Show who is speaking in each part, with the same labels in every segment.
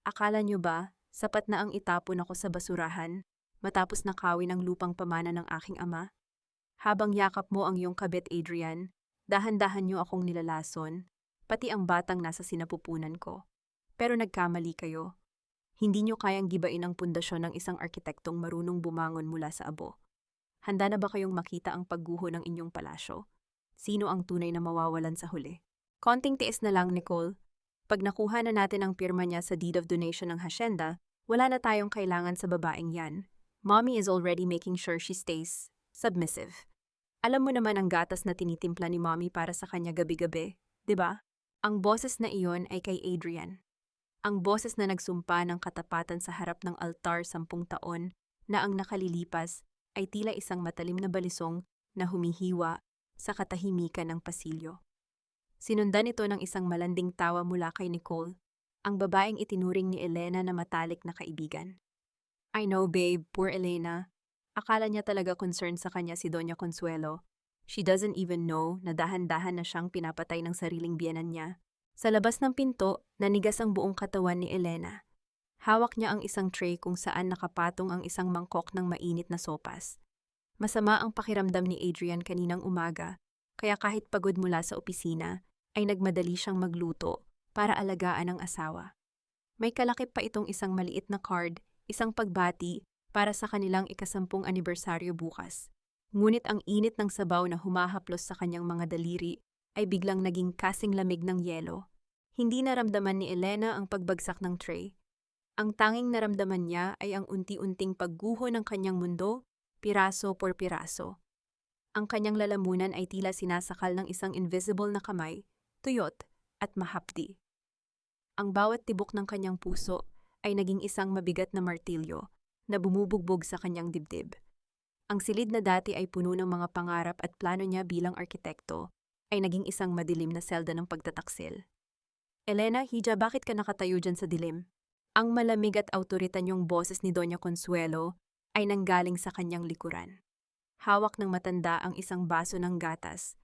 Speaker 1: Akala nyo ba, sapat na ang itapon ako sa basurahan, matapos nakawin ang lupang pamana ng aking ama? Habang yakap mo ang iyong kabit, Adrian, dahan-dahan nyo akong nilalason, pati ang batang nasa sinapupunan ko. Pero nagkamali kayo. Hindi nyo kayang gibain ang pundasyon ng isang arkitektong marunong bumangon mula sa abo. Handa na ba kayong makita ang pagguho ng inyong palasyo? Sino ang tunay na mawawalan sa huli? Konting tiis na lang, Nicole. Pag nakuha na natin ang pirma niya sa deed of donation ng hacienda, wala na tayong kailangan sa babaeng yan. Mommy is already making sure she stays submissive. Alam mo naman ang gatas na tinitimpla ni Mommy para sa kanya gabi-gabi, di ba? Ang boses na iyon ay kay Adrian. Ang boses na nagsumpa ng katapatan sa harap ng altar 10 taon na ang nakalilipas ay tila isang matalim na balisong na humihiwa sa katahimikan ng pasilyo. Sinundan ito ng isang malanding tawa mula kay Nicole, ang babaeng itinuring ni Elena na matalik na kaibigan. I know, babe, poor Elena. Akala niya talaga concerned sa kanya si Doña Consuelo. She doesn't even know na dahan-dahan na siyang pinapatay ng sariling biyenan niya. Sa labas ng pinto, nanigas ang buong katawan ni Elena. Hawak niya ang isang tray kung saan nakapatong ang isang mangkok ng mainit na sopas. Masama ang pakiramdam ni Adrian kaninang umaga, kaya kahit pagod mula sa opisina, ay nagmadali siyang magluto para alagaan ang asawa. May kalakip pa itong isang maliit na card, isang pagbati para sa kanilang ika-10 anibersaryo bukas. Ngunit ang init ng sabaw na humahaplos sa kanyang mga daliri ay biglang naging kasing lamig ng yelo. Hindi naramdaman ni Elena ang pagbagsak ng tray. Ang tanging naramdaman niya ay ang unti-unting pagguho ng kanyang mundo, piraso por piraso. Ang kanyang lalamunan ay tila sinasakal ng isang invisible na kamay, tuyot at mahapdi. Ang bawat tibok ng kanyang puso ay naging isang mabigat na martilyo na bumubugbog sa kanyang dibdib. Ang silid na dati ay puno ng mga pangarap at plano niya bilang arkitekto ay naging isang madilim na selda ng pagtataksil. Elena, Hija, bakit ka nakatayo dyan sa dilim? Ang malamig at autoritanyong boses ni Doña Consuelo ay nanggaling sa kanyang likuran. Hawak ng matanda ang isang baso ng gatas,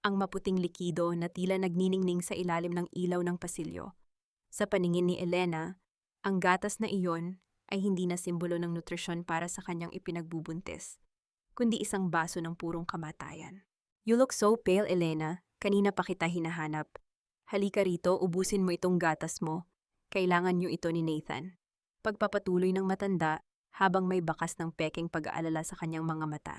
Speaker 1: ang maputing likido na tila nagniningning sa ilalim ng ilaw ng pasilyo. Sa paningin ni Elena, ang gatas na iyon ay hindi na simbolo ng nutrisyon para sa kanyang ipinagbubuntis, kundi isang baso ng purong kamatayan. You look so pale, Elena. Kanina pa kita hinahanap. Halika rito, ubusin mo itong gatas mo. Kailangan niyo ito ni Nathan. Pagpapatuloy ng matanda habang may bakas ng pekeng pag-aalala sa kanyang mga mata.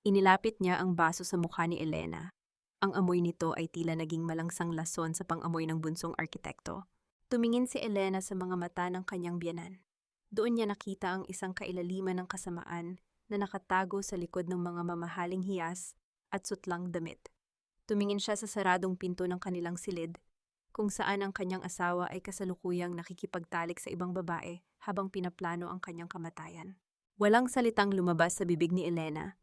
Speaker 1: Inilapit niya ang baso sa mukha ni Elena. Ang amoy nito ay tila naging malangsang lason sa pang-amoy ng bunsong arkitekto. Tumingin si Elena sa mga mata ng kanyang biyenan. Doon niya nakita ang isang kailaliman ng kasamaan na nakatago sa likod ng mga mamahaling hiyas at sutlang damit. Tumingin siya sa saradong pinto ng kanilang silid, kung saan ang kanyang asawa ay kasalukuyang nakikipagtalik sa ibang babae habang pinaplano ang kanyang kamatayan. Walang salitang lumabas sa bibig ni Elena.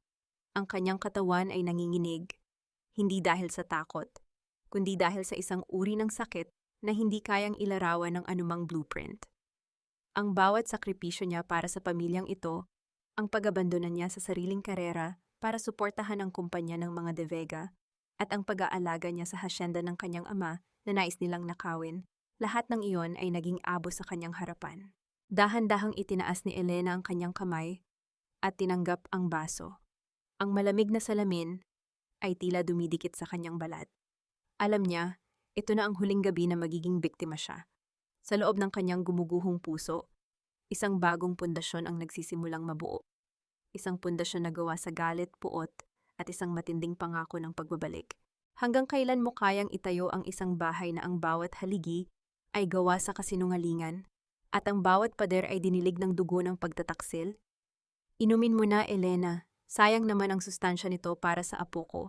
Speaker 1: Ang kanyang katawan ay nanginginig, hindi dahil sa takot, kundi dahil sa isang uri ng sakit na hindi kayang ilarawan ng anumang blueprint. Ang bawat sakripisyo niya para sa pamilyang ito, ang pag-abandona niya sa sariling karera para suportahan ang kumpanya ng mga De Vega, at ang pag-aalaga niya sa hacienda ng kanyang ama na nais nilang nakawin, lahat ng iyon ay naging abo sa kanyang harapan. Dahan-dahang itinaas ni Elena ang kanyang kamay at tinanggap ang baso. Ang malamig na salamin ay tila dumidikit sa kanyang balat. Alam niya, ito na ang huling gabi na magiging biktima siya. Sa loob ng kanyang gumuguhong puso, isang bagong pundasyon ang nagsisimulang mabuo. Isang pundasyon na gawa sa galit, puot, at isang matinding pangako ng pagbabalik. Hanggang kailan mo kayang itayo ang isang bahay na ang bawat haligi ay gawa sa kasinungalingan, at ang bawat pader ay dinilig ng dugo ng pagtataksil? Inumin mo na, Elena. Sayang naman ang sustansya nito para sa apo ko.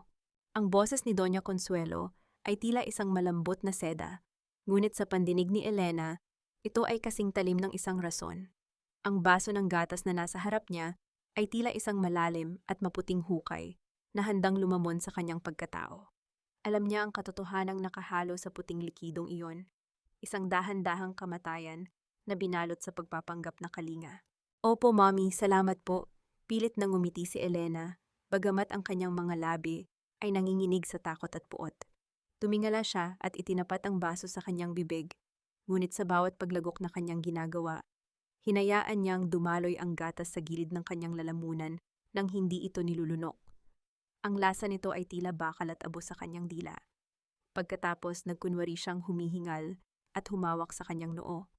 Speaker 1: Ang boses ni Doña Consuelo ay tila isang malambot na seda, ngunit sa pandinig ni Elena, ito ay kasing talim ng isang rason. Ang baso ng gatas na nasa harap niya ay tila isang malalim at maputing hukay na handang lumamon sa kanyang pagkatao. Alam niya ang katotohanang nakahalo sa puting likidong iyon, isang dahan-dahang kamatayan na binalot sa pagpapanggap na kalinga. Opo, Mommy, salamat po. Pilit nang ngumiti si Elena, bagamat ang kanyang mga labi ay nanginginig sa takot at puot. Tumingala siya at itinapat ang baso sa kanyang bibig, ngunit sa bawat paglagok na kanyang ginagawa, hinayaan niyang dumaloy ang gatas sa gilid ng kanyang lalamunan nang hindi ito nilulunok. Ang lasa nito ay tila bakal at abo sa kanyang dila. Pagkatapos nagkunwari siyang humihingal at humawak sa kanyang noo.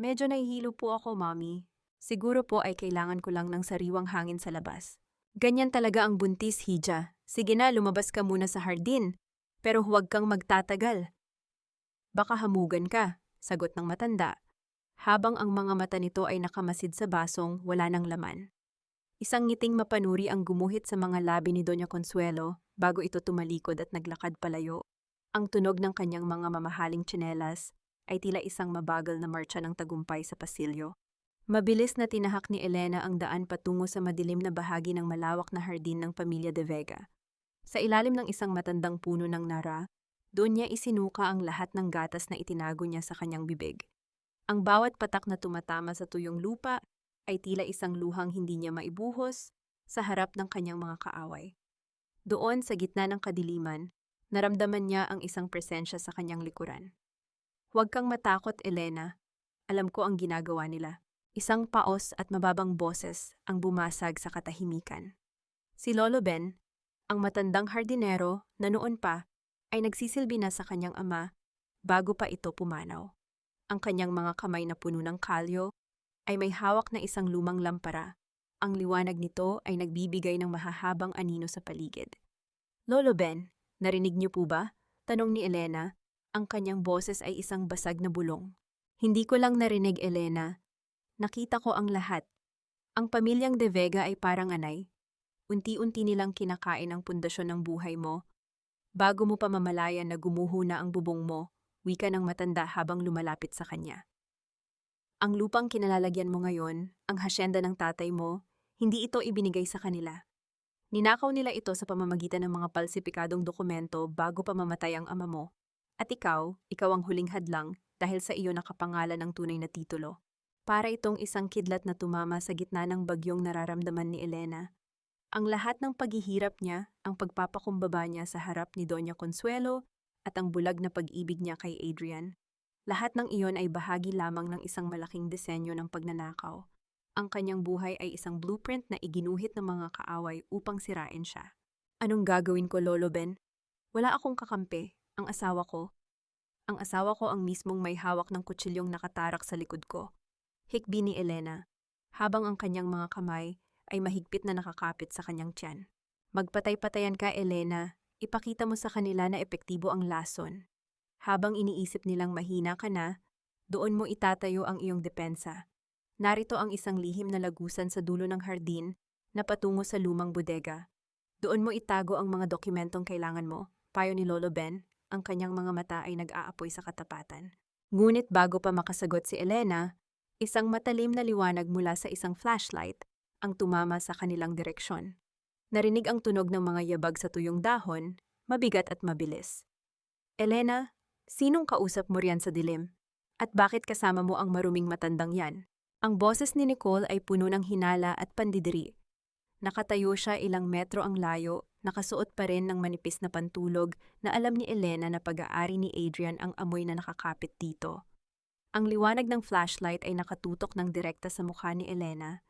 Speaker 1: Medyo nahihilo po ako, Mommy. Siguro po ay kailangan ko lang ng sariwang hangin sa labas. Ganyan talaga ang buntis, Hija. Sige na, lumabas ka muna sa hardin. Pero huwag kang magtatagal. Baka hamugan ka, sagot ng matanda, habang ang mga mata nito ay nakamasid sa basong wala ng laman. Isang ngiting mapanuri ang gumuhit sa mga labi ni Doña Consuelo bago ito tumalikod at naglakad palayo. Ang tunog ng kanyang mga mamahaling tsinelas ay tila isang mabagal na marcha ng tagumpay sa pasilyo. Mabilis na tinahak ni Elena ang daan patungo sa madilim na bahagi ng malawak na hardin ng pamilya de Vega. Sa ilalim ng isang matandang puno ng nara, doon niya isinuka ang lahat ng gatas na itinago niya sa kanyang bibig. Ang bawat patak na tumatama sa tuyong lupa ay tila isang luhang hindi niya maibuhos sa harap ng kanyang mga kaaway. Doon sa gitna ng kadiliman, naramdaman niya ang isang presensya sa kanyang likuran. Huwag kang matakot, Elena. Alam ko ang ginagawa nila. Isang paos at mababang boses ang bumasag sa katahimikan. Si Lolo Ben, ang matandang hardinero na noon pa ay nagsisilbi na sa kanyang ama bago pa ito pumanaw. Ang kanyang mga kamay na puno ng kalyo ay may hawak na isang lumang lampara. Ang liwanag nito ay nagbibigay ng mahahabang anino sa paligid. Lolo Ben, narinig niyo po ba? Tanong ni Elena. Ang kanyang boses ay isang basag na bulong. Hindi ko lang narinig, Elena. Nakita ko ang lahat. Ang pamilyang De Vega ay parang anay. Unti-unti nilang kinakain ang pundasyon ng buhay mo. Bago mo pa mamalayan na gumuho na ang bubong mo, wika ng matanda habang lumalapit sa kanya. Ang lupang kinalalagyan mo ngayon, ang hasyenda ng tatay mo, hindi ito ibinigay sa kanila. Ninakaw nila ito sa pamamagitan ng mga palsipikadong dokumento bago pa mamatay ang ama mo. At ikaw ang huling hadlang dahil sa iyo nakapangalan ng tunay na titulo. Para itong isang kidlat na tumama sa gitna ng bagyong nararamdaman ni Elena. Ang lahat ng paghihirap niya, ang pagpapakumbaba niya sa harap ni Doña Consuelo at ang bulag na pag-ibig niya kay Adrian, lahat ng iyon ay bahagi lamang ng isang malaking disenyo ng pagnanakaw. Ang kanyang buhay ay isang blueprint na iginuhit ng mga kaaway upang sirain siya. Anong gagawin ko, Lolo Ben? Wala akong kakampi, ang asawa ko. Ang asawa ko ang mismong may hawak ng kutsilyong nakatarak sa likod ko. Hikbi ni Elena, habang ang kanyang mga kamay ay mahigpit na nakakapit sa kanyang tiyan. Magpatay-patayan ka, Elena. Ipakita mo sa kanila na epektibo ang lason. Habang iniisip nilang mahina ka na, doon mo itatayo ang iyong depensa. Narito ang isang lihim na lagusan sa dulo ng hardin na patungo sa lumang bodega. Doon mo itago ang mga dokumentong kailangan mo, payo ni Lolo Ben, ang kanyang mga mata ay nag-aapoy sa katapatan. Ngunit bago pa makasagot si Elena, isang matalim na liwanag mula sa isang flashlight ang tumama sa kanilang direksyon. Narinig ang tunog ng mga yabag sa tuyong dahon, mabigat at mabilis. Elena, sinong kausap mo riyan sa dilim? At bakit kasama mo ang maruming matandang yan? Ang boses ni Nicole ay puno ng hinala at pandidiri. Nakatayo siya ilang metro ang layo, nakasuot pa rin ng manipis na pantulog na alam ni Elena na pag-aari ni Adrian ang amoy na nakakapit dito. Ang liwanag ng flashlight ay nakatutok ng direkta sa mukha ni Elena,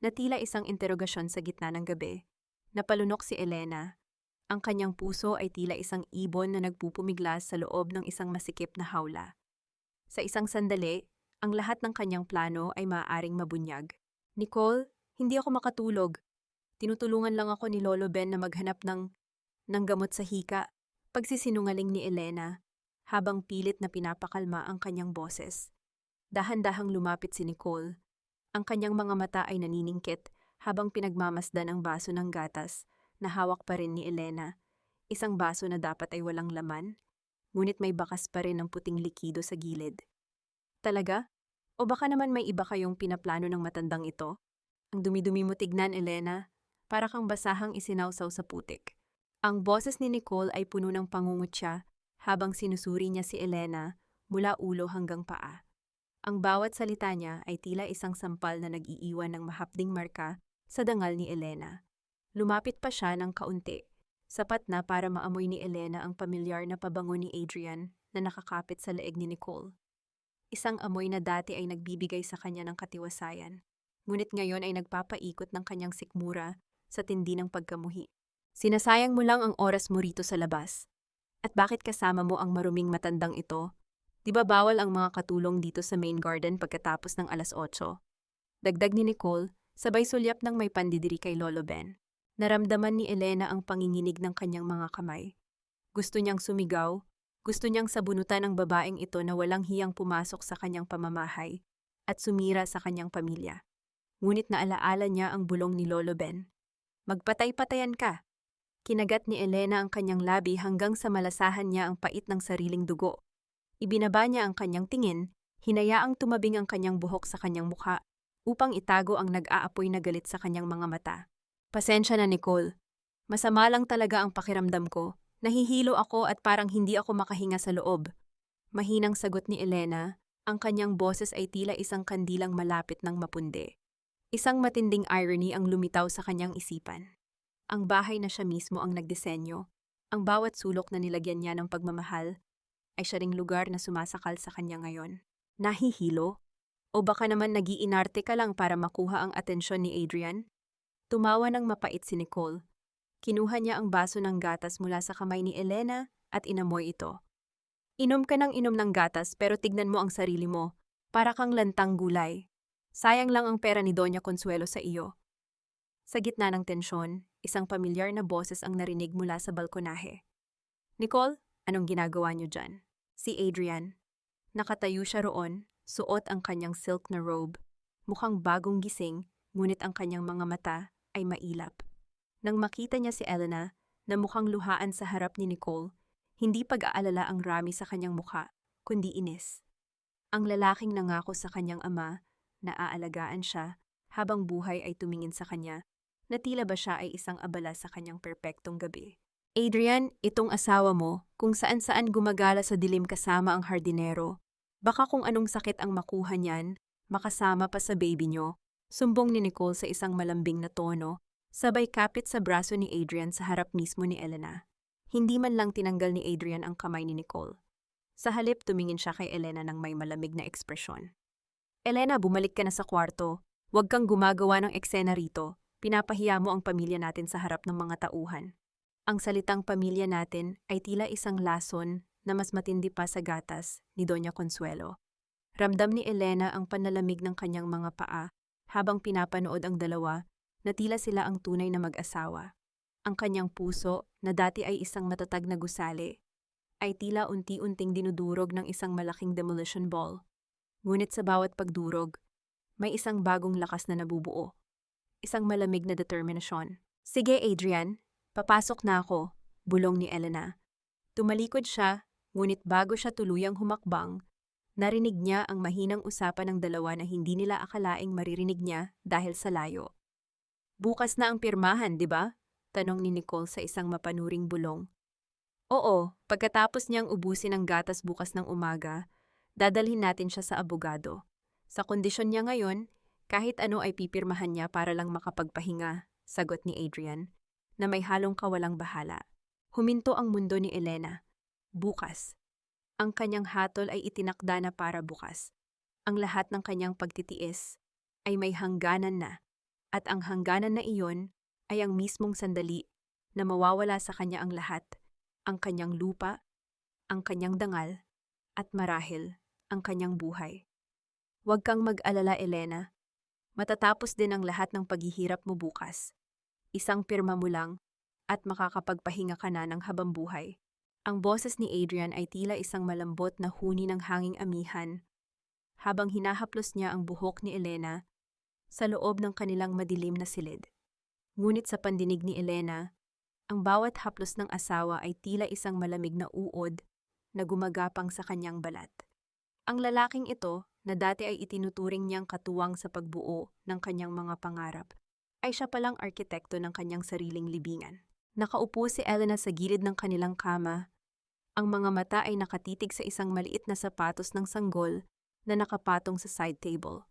Speaker 1: na tila isang interogasyon sa gitna ng gabi. Napalunok si Elena. Ang kanyang puso ay tila isang ibon na nagpupumiglas sa loob ng isang masikip na hawla. Sa isang sandali, ang lahat ng kanyang plano ay maaaring mabunyag. Nicole, hindi ako makatulog. Tinutulungan lang ako ni Lolo Ben na maghanap ng gamot sa hika. Pagsisinungaling ni Elena, habang pilit na pinapakalma ang kanyang boses. Dahan-dahang lumapit si Nicole. Ang kanyang mga mata ay naniningkit habang pinagmamasdan ang baso ng gatas na hawak pa rin ni Elena. Isang baso na dapat ay walang laman, ngunit may bakas pa rin ng puting likido sa gilid. Talaga? O baka naman may iba kayong pinaplano ng matandang ito? Ang dumi-dumi mo tignan, Elena. Para kang basahang isinawsaw sa putik. Ang boses ni Nicole ay puno ng pangungutya habang sinusuri niya si Elena mula ulo hanggang paa. Ang bawat salita niya ay tila isang sampal na nag-iiwan ng mahapding marka sa dangal ni Elena. Lumapit pa siya ng kaunti, sapat na para maamoy ni Elena ang pamilyar na pabango ni Adrian na nakakapit sa leeg ni Nicole. Isang amoy na dati ay nagbibigay sa kanya ng katiwasayan, ngunit ngayon ay nagpapaikot ng kanyang sikmura sa tindi ng pagkamuhi. Sinasayang mo lang ang oras mo rito sa labas. At bakit kasama mo ang maruming matandang ito? Di ba bawal ang mga katulong dito sa main garden pagkatapos ng 8:00? Dagdag ni Nicole, sabay sulyap ng may pandidiri kay Lolo Ben. Naramdaman ni Elena ang panginginig ng kanyang mga kamay. Gusto niyang sumigaw, gusto niyang sabunutan ang babaeng ito na walang hiyang pumasok sa kanyang pamamahay at sumira sa kanyang pamilya. Ngunit naalaala niya ang bulong ni Lolo Ben. Magpatay-patayan ka! Kinagat ni Elena ang kanyang labi hanggang sa malasahan niya ang pait ng sariling dugo. Ibinaba niya ang kanyang tingin, hinayaang tumabing ang kanyang buhok sa kanyang mukha upang itago ang nag-aapoy na galit sa kanyang mga mata. Pasensya na, Nicole. Masama lang talaga ang pakiramdam ko. Nahihilo ako at parang hindi ako makahinga sa loob. Mahinang sagot ni Elena, ang kanyang boses ay tila isang kandilang malapit ng mapundi. Isang matinding irony ang lumitaw sa kanyang isipan. Ang bahay na siya mismo ang nagdisenyo, ang bawat sulok na nilagyan niya ng pagmamahal, ay siya ring lugar na sumasakal sa kanya ngayon. Nahihilo? O baka naman nag-iinarte ka lang para makuha ang atensyon ni Adrian? Tumawa ng mapait si Nicole. Kinuha niya ang baso ng gatas mula sa kamay ni Elena at inamoy ito. Inom ka ng inom ng gatas pero tignan mo ang sarili mo, para kang lantang gulay. Sayang lang ang pera ni Doña Consuelo sa iyo. Sa gitna ng tensyon, isang pamilyar na boses ang narinig mula sa balkonahe. Nicole, anong ginagawa niyo dyan? Si Adrian. Nakatayo siya roon, suot ang kanyang silk na robe. Mukhang bagong gising, ngunit ang kanyang mga mata ay mailap. Nang makita niya si Elena, na mukhang luhaan sa harap ni Nicole, hindi pag-aalala ang rami sa kanyang mukha, kundi inis. Ang lalaking nangako sa kanyang ama na aalagaan siya habang buhay ay tumingin sa kanya, na tila ba siya ay isang abala sa kanyang perpektong gabi. Adrian, itong asawa mo, kung saan-saan gumagala sa dilim kasama ang hardinero. Baka kung anong sakit ang makuha niyan, makasama pa sa baby niyo. Sumbong ni Nicole sa isang malambing na tono, sabay kapit sa braso ni Adrian sa harap mismo ni Elena. Hindi man lang tinanggal ni Adrian ang kamay ni Nicole. Sa halip tumingin siya kay Elena ng may malamig na ekspresyon. Elena, bumalik ka na sa kwarto. Huwag kang gumagawa ng eksena rito. Pinapahiya mo ang pamilya natin sa harap ng mga tauhan. Ang salitang pamilya natin ay tila isang lason na mas matindi pa sa gatas ni Doña Consuelo. Ramdam ni Elena ang panlalamig ng kanyang mga paa habang pinapanood ang dalawa na tila sila ang tunay na mag-asawa. Ang kanyang puso, na dati ay isang matatag na gusali, ay tila unti-unting dinudurog ng isang malaking demolition ball. Ngunit sa bawat pagdurog, may isang bagong lakas na nabubuo. Isang malamig na determinasyon. Sige, Adrian, papasok na ako, bulong ni Elena. Tumalikod siya, ngunit bago siya tuluyang humakbang, narinig niya ang mahinang usapan ng dalawa na hindi nila akalaing maririnig niya dahil sa layo. Bukas na ang pirmahan, di ba? Tanong ni Nicole sa isang mapanuring bulong. Oo, pagkatapos niyang ubusin ang gatas bukas ng umaga, dadalhin natin siya sa abogado. Sa kondisyon niya ngayon, kahit ano ay pipirmahan niya para lang makapagpahinga, sagot ni Adrian, na may halong kawalang bahala. Huminto ang mundo ni Elena. Bukas. Ang kanyang hatol ay itinakda na para bukas. Ang lahat ng kanyang pagtitiis ay may hangganan na, at ang hangganan na iyon ay ang mismong sandali na mawawala sa kanya ang lahat, ang kanyang lupa, ang kanyang dangal, at marahil ang kanyang buhay. Huwag kang mag-alala, Elena. Matatapos din ang lahat ng paghihirap mo bukas. Isang pirma mo lang at makakapagpahinga ka na ng habambuhay. Ang boses ni Adrian ay tila isang malambot na huni ng hanging amihan habang hinahaplos niya ang buhok ni Elena sa loob ng kanilang madilim na silid. Ngunit sa pandinig ni Elena, ang bawat haplos ng asawa ay tila isang malamig na uod na gumagapang sa kanyang balat. Ang lalaking ito, na dati ay itinuturing niyang katuwang sa pagbuo ng kanyang mga pangarap, ay siya palang arkitekto ng kanyang sariling libingan. Nakaupo si Elena sa gilid ng kanilang kama. Ang mga mata ay nakatitig sa isang maliit na sapatos ng sanggol na nakapatong sa side table.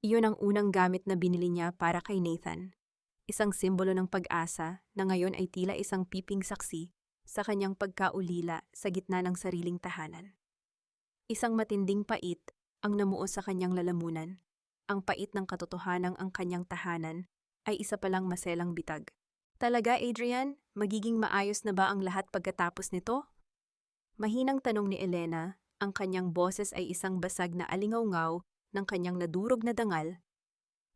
Speaker 1: Iyon ang unang gamit na binili niya para kay Nathan. Isang simbolo ng pag-asa na ngayon ay tila isang piping saksi sa kanyang pagkaulila sa gitna ng sariling tahanan. Isang matinding pait ang namuo sa kanyang lalamunan. Ang pait ng katotohanang ang kanyang tahanan ay isa palang maselang bitag. Talaga, Adrian? Magiging maayos na ba ang lahat pagkatapos nito? Mahinang tanong ni Elena, ang kanyang boses ay isang basag na alingawngaw ng kanyang nadurog na dangal.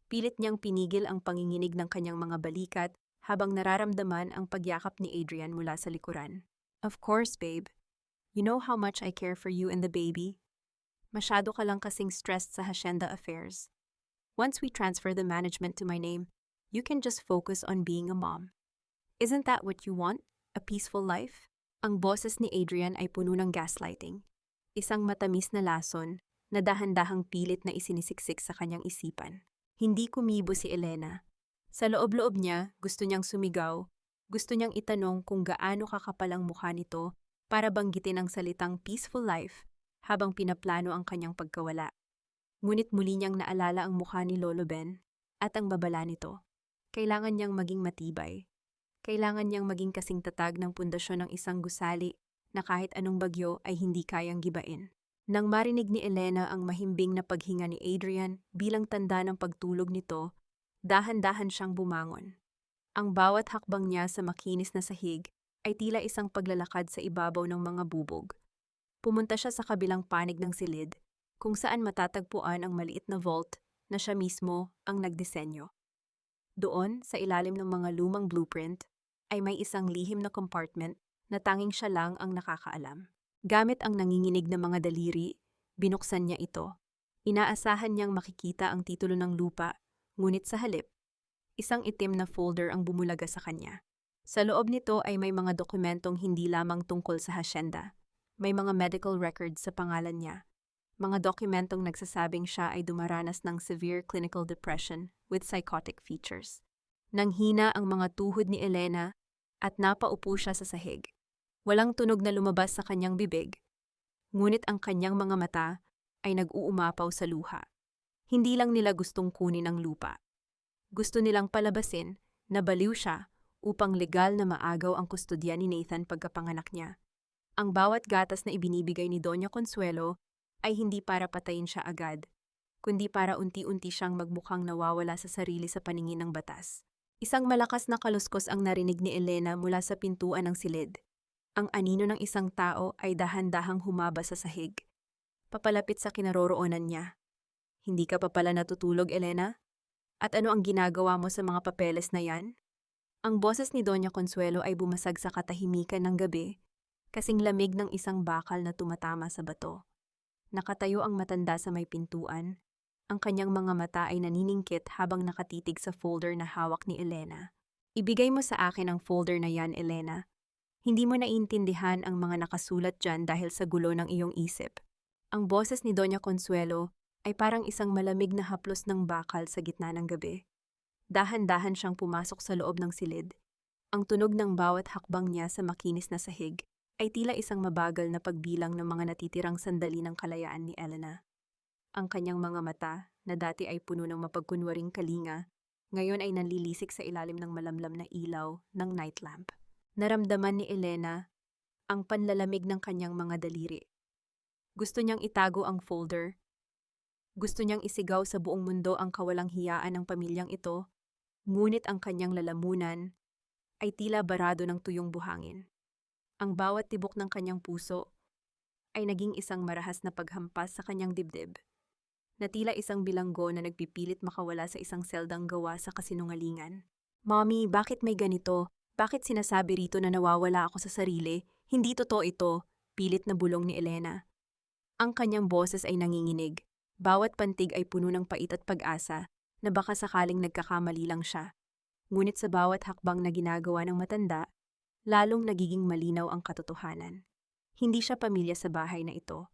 Speaker 1: Pilit niyang pinigil ang panginginig ng kanyang mga balikat habang nararamdaman ang pagyakap ni Adrian mula sa likuran. Of course, babe. You know how much I care for you and the baby. Masyado ka lang kasing stressed sa hacienda affairs. Once we transfer the management to my name, you can just focus on being a mom. Isn't that what you want? A peaceful life? Ang boses ni Adrian ay puno ng gaslighting. Isang matamis na lason na dahan-dahang pilit na isinisiksik sa kanyang isipan. Hindi kumibo si Elena. Sa loob-loob niya, gusto niyang sumigaw. Gusto niyang itanong kung gaano kakapal ang mukha nito para banggitin ang salitang peaceful life habang pinaplano ang kanyang pagkawala. Ngunit muli niyang naalala ang mukha ni Lolo Ben at ang babala nito. Kailangan niyang maging matibay. Kailangan niyang maging kasing tatag ng pundasyon ng isang gusali na kahit anong bagyo ay hindi kayang gibain. Nang marinig ni Elena ang mahimbing na paghinga ni Adrian bilang tanda ng pagtulog nito, dahan-dahan siyang bumangon. Ang bawat hakbang niya sa makinis na sahig ay tila isang paglalakad sa ibabaw ng mga bubog. Pumunta siya sa kabilang panig ng silid, kung saan matatagpuan ang maliit na vault na siya mismo ang nagdisenyo. Doon, sa ilalim ng mga lumang blueprint, ay may isang lihim na compartment na tanging siya lang ang nakakaalam. Gamit ang nanginginig na mga daliri, binuksan niya ito. Inaasahan niyang makikita ang titulo ng lupa, ngunit sa halip, isang itim na folder ang bumulaga sa kanya. Sa loob nito ay may mga dokumentong hindi lamang tungkol sa hacienda. May mga medical records sa pangalan niya. Mga dokumentong nagsasabing siya ay dumaranas ng severe clinical depression with psychotic features. Nanghina ang mga tuhod ni Elena at napaupo siya sa sahig. Walang tunog na lumabas sa kanyang bibig, ngunit ang kanyang mga mata ay nag-uumapaw sa luha. Hindi lang nila gustong kunin ang lupa. Gusto nilang palabasin na baliw siya upang legal na maagaw ang kustodya ni Nathan pagkapanganak niya. Ang bawat gatas na ibinibigay ni Doña Consuelo ay hindi para patayin siya agad, kundi para unti-unti siyang magmukhang nawawala sa sarili sa paningin ng batas. Isang malakas na kaluskos ang narinig ni Elena mula sa pintuan ng silid. Ang anino ng isang tao ay dahan-dahang humaba sa sahig, papalapit sa kinaroroonan niya. Hindi ka pa pala natutulog, Elena? At ano ang ginagawa mo sa mga papeles na yan? Ang boses ni Doña Consuelo ay bumasag sa katahimikan ng gabi, kasing lamig ng isang bakal na tumatama sa bato. Nakatayo ang matanda sa may pintuan. Ang kanyang mga mata ay naniningkit habang nakatitig sa folder na hawak ni Elena. Ibigay mo sa akin ang folder na yan, Elena. Hindi mo naiintindihan ang mga nakasulat dyan dahil sa gulo ng iyong isip. Ang boses ni Doña Consuelo ay parang isang malamig na haplos ng bakal sa gitna ng gabi. Dahan-dahan siyang pumasok sa loob ng silid. Ang tunog ng bawat hakbang niya sa makinis na sahig ay tila isang mabagal na pagbilang ng mga natitirang sandali ng kalayaan ni Elena. Ang kanyang mga mata, na dati ay puno ng mapagkunwaring kalinga, ngayon ay nanlilisik sa ilalim ng malamlam na ilaw ng night lamp. Naramdaman ni Elena ang panlalamig ng kanyang mga daliri. Gusto niyang itago ang folder. Gusto niyang isigaw sa buong mundo ang kawalang hiyaan ng pamilyang ito, ngunit ang kanyang lalamunan ay tila barado ng tuyong buhangin. Ang bawat tibok ng kanyang puso ay naging isang marahas na paghampas sa kanyang dibdib, na tila isang bilanggo na nagpipilit makawala sa isang seldang gawa sa kasinungalingan. Mommy, bakit may ganito? Bakit sinasabi rito na nawawala ako sa sarili? Hindi totoo ito, pilit na bulong ni Elena. Ang kanyang boses ay nanginginig. Bawat pantig ay puno ng pait at pag-asa na baka sakaling nagkakamali lang siya. Ngunit sa bawat hakbang na ginagawa ng matanda, lalong nagiging malinaw ang katotohanan. Hindi siya pamilya sa bahay na ito.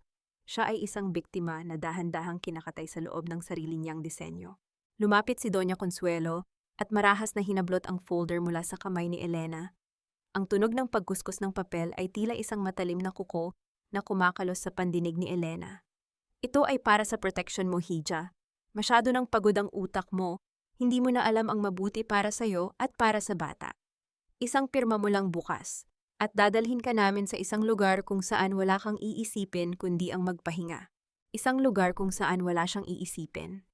Speaker 1: Siya ay isang biktima na dahan-dahang kinakatay sa loob ng sarili niyang disenyo. Lumapit si Doña Consuelo at marahas na hinablot ang folder mula sa kamay ni Elena. Ang tunog ng pagkuskus ng papel ay tila isang matalim na kuko na kumakalos sa pandinig ni Elena. Ito ay para sa protection mo, Hija. Masyado nang pagod ang utak mo, hindi mo na alam ang mabuti para sa'yo at para sa bata. Isang pirma mo lang bukas, at dadalhin ka namin sa isang lugar kung saan wala kang iisipin kundi ang magpahinga. Isang lugar kung saan wala siyang iisipin.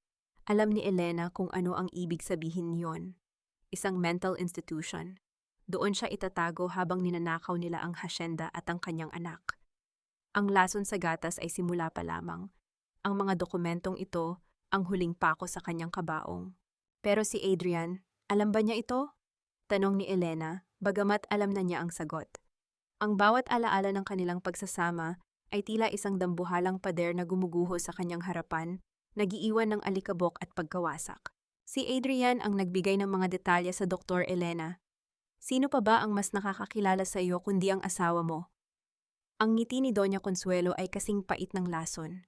Speaker 1: Alam ni Elena kung ano ang ibig sabihin niyon. Isang mental institution. Doon siya itatago habang ninanakaw nila ang hasyenda at ang kanyang anak. Ang lason sa gatas ay simula pa lamang. Ang mga dokumentong ito ang huling pako sa kanyang kabaong. Pero si Adrian, alam ba niya ito? Tanong ni Elena, bagamat alam na niya ang sagot. Ang bawat alaala ng kanilang pagsasama ay tila isang dambuhalang pader na gumuguho sa kanyang harapan, nagiiwan ng alikabok at pagkawasak. Si Adrian ang nagbigay ng mga detalye sa Dr. Elena. Sino pa ba ang mas nakakakilala sa iyo kundi ang asawa mo? Ang ngiti ni Doña Consuelo ay kasing pait ng lason.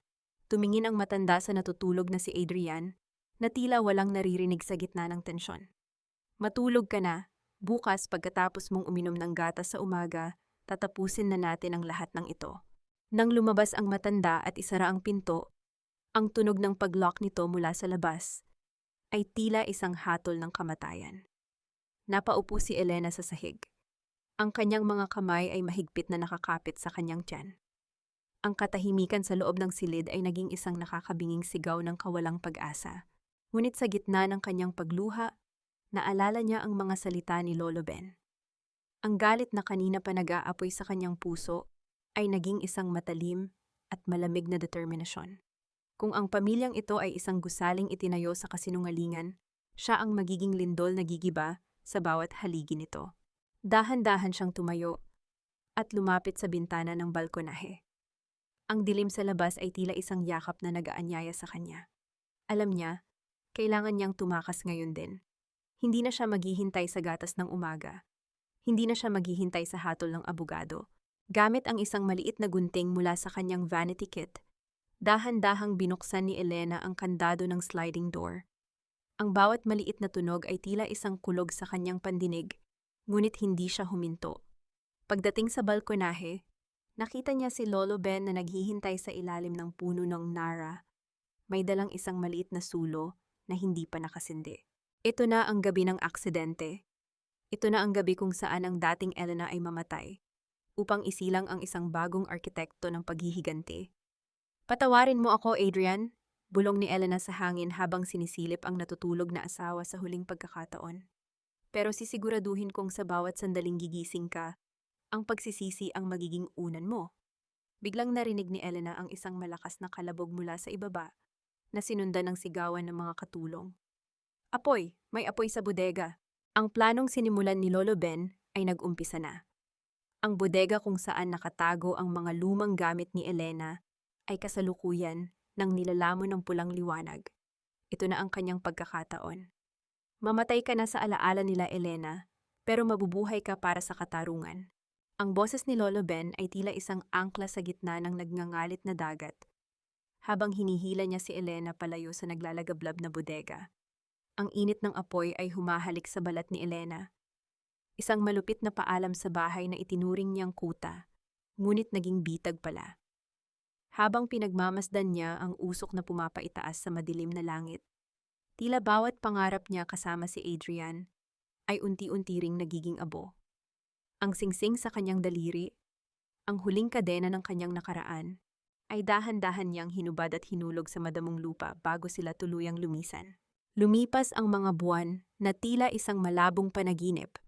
Speaker 1: Tumingin ang matanda sa natutulog na si Adrian, na tila walang naririnig sa gitna ng tensyon. Matulog ka na. Bukas pagkatapos mong uminom ng gatas sa umaga, tatapusin na natin ang lahat ng ito. Nang lumabas ang matanda at isara ang pinto, ang tunog ng pag-lock nito mula sa labas ay tila isang hatol ng kamatayan. Napaupo si Elena sa sahig. Ang kanyang mga kamay ay mahigpit na nakakapit sa kanyang tiyan. Ang katahimikan sa loob ng silid ay naging isang nakakabinging sigaw ng kawalang pag-asa. Ngunit sa gitna ng kanyang pagluha, naalala niya ang mga salita ni Lolo Ben. Ang galit na kanina pa nag-aapoy sa kanyang puso ay naging isang matalim at malamig na determinasyon. Kung ang pamilyang ito ay isang gusaling itinayo sa kasinungalingan, siya ang magiging lindol na gigiba sa bawat haligi nito. Dahan-dahan siyang tumayo at lumapit sa bintana ng balkonahe. Ang dilim sa labas ay tila isang yakap na nag-aanyaya sa kanya. Alam niya, kailangan niyang tumakas ngayon din. Hindi na siya maghihintay sa gatas ng umaga. Hindi na siya maghihintay sa hatol ng abogado. Gamit ang isang maliit na gunting mula sa kanyang vanity kit, dahan-dahang binuksan ni Elena ang kandado ng sliding door. Ang bawat maliit na tunog ay tila isang kulog sa kanyang pandinig, ngunit hindi siya huminto. Pagdating sa balkonahe, nakita niya si Lolo Ben na naghihintay sa ilalim ng puno ng nara. May dalang isang maliit na sulo na hindi pa nakasindi. Ito na ang gabi ng aksidente. Ito na ang gabi kung saan ang dating Elena ay mamatay, upang isilang ang isang bagong arkitekto ng paghihiganti. Patawarin mo ako, Adrian, bulong ni Elena sa hangin habang sinisilip ang natutulog na asawa sa huling pagkakataon. Pero sisiguraduhin kong sa bawat sandaling gigising ka, ang pagsisisi ang magiging unan mo. Biglang narinig ni Elena ang isang malakas na kalabog mula sa ibaba, na sinundan ng sigawan ng mga katulong. Apoy! May apoy sa bodega! Ang planong sinimulan ni Lolo Ben ay nag-umpisa na. Ang bodega kung saan nakatago ang mga lumang gamit ni Elena ay kasalukuyan ng nilalamon ng pulang liwanag. Ito na ang kanyang pagkakataon. Mamatay ka na sa alaala nila, Elena, pero mabubuhay ka para sa katarungan. Ang boses ni Lolo Ben ay tila isang angkla sa gitna ng nagngangalit na dagat, habang hinihila niya si Elena palayo sa naglalagablab na bodega. Ang init ng apoy ay humahalik sa balat ni Elena. Isang malupit na paalam sa bahay na itinuring niyang kuta, ngunit naging bitag pala. Habang pinagmamasdan niya ang usok na pumapaitaas sa madilim na langit, tila bawat pangarap niya kasama si Adrian ay unti-unti ring nagiging abo. Ang singsing sa kanyang daliri, ang huling kadena ng kanyang nakaraan, ay dahan-dahan niyang hinubad at hinulog sa madamong lupa bago sila tuluyang lumisan. Lumipas ang mga buwan na tila isang malabong panaginip.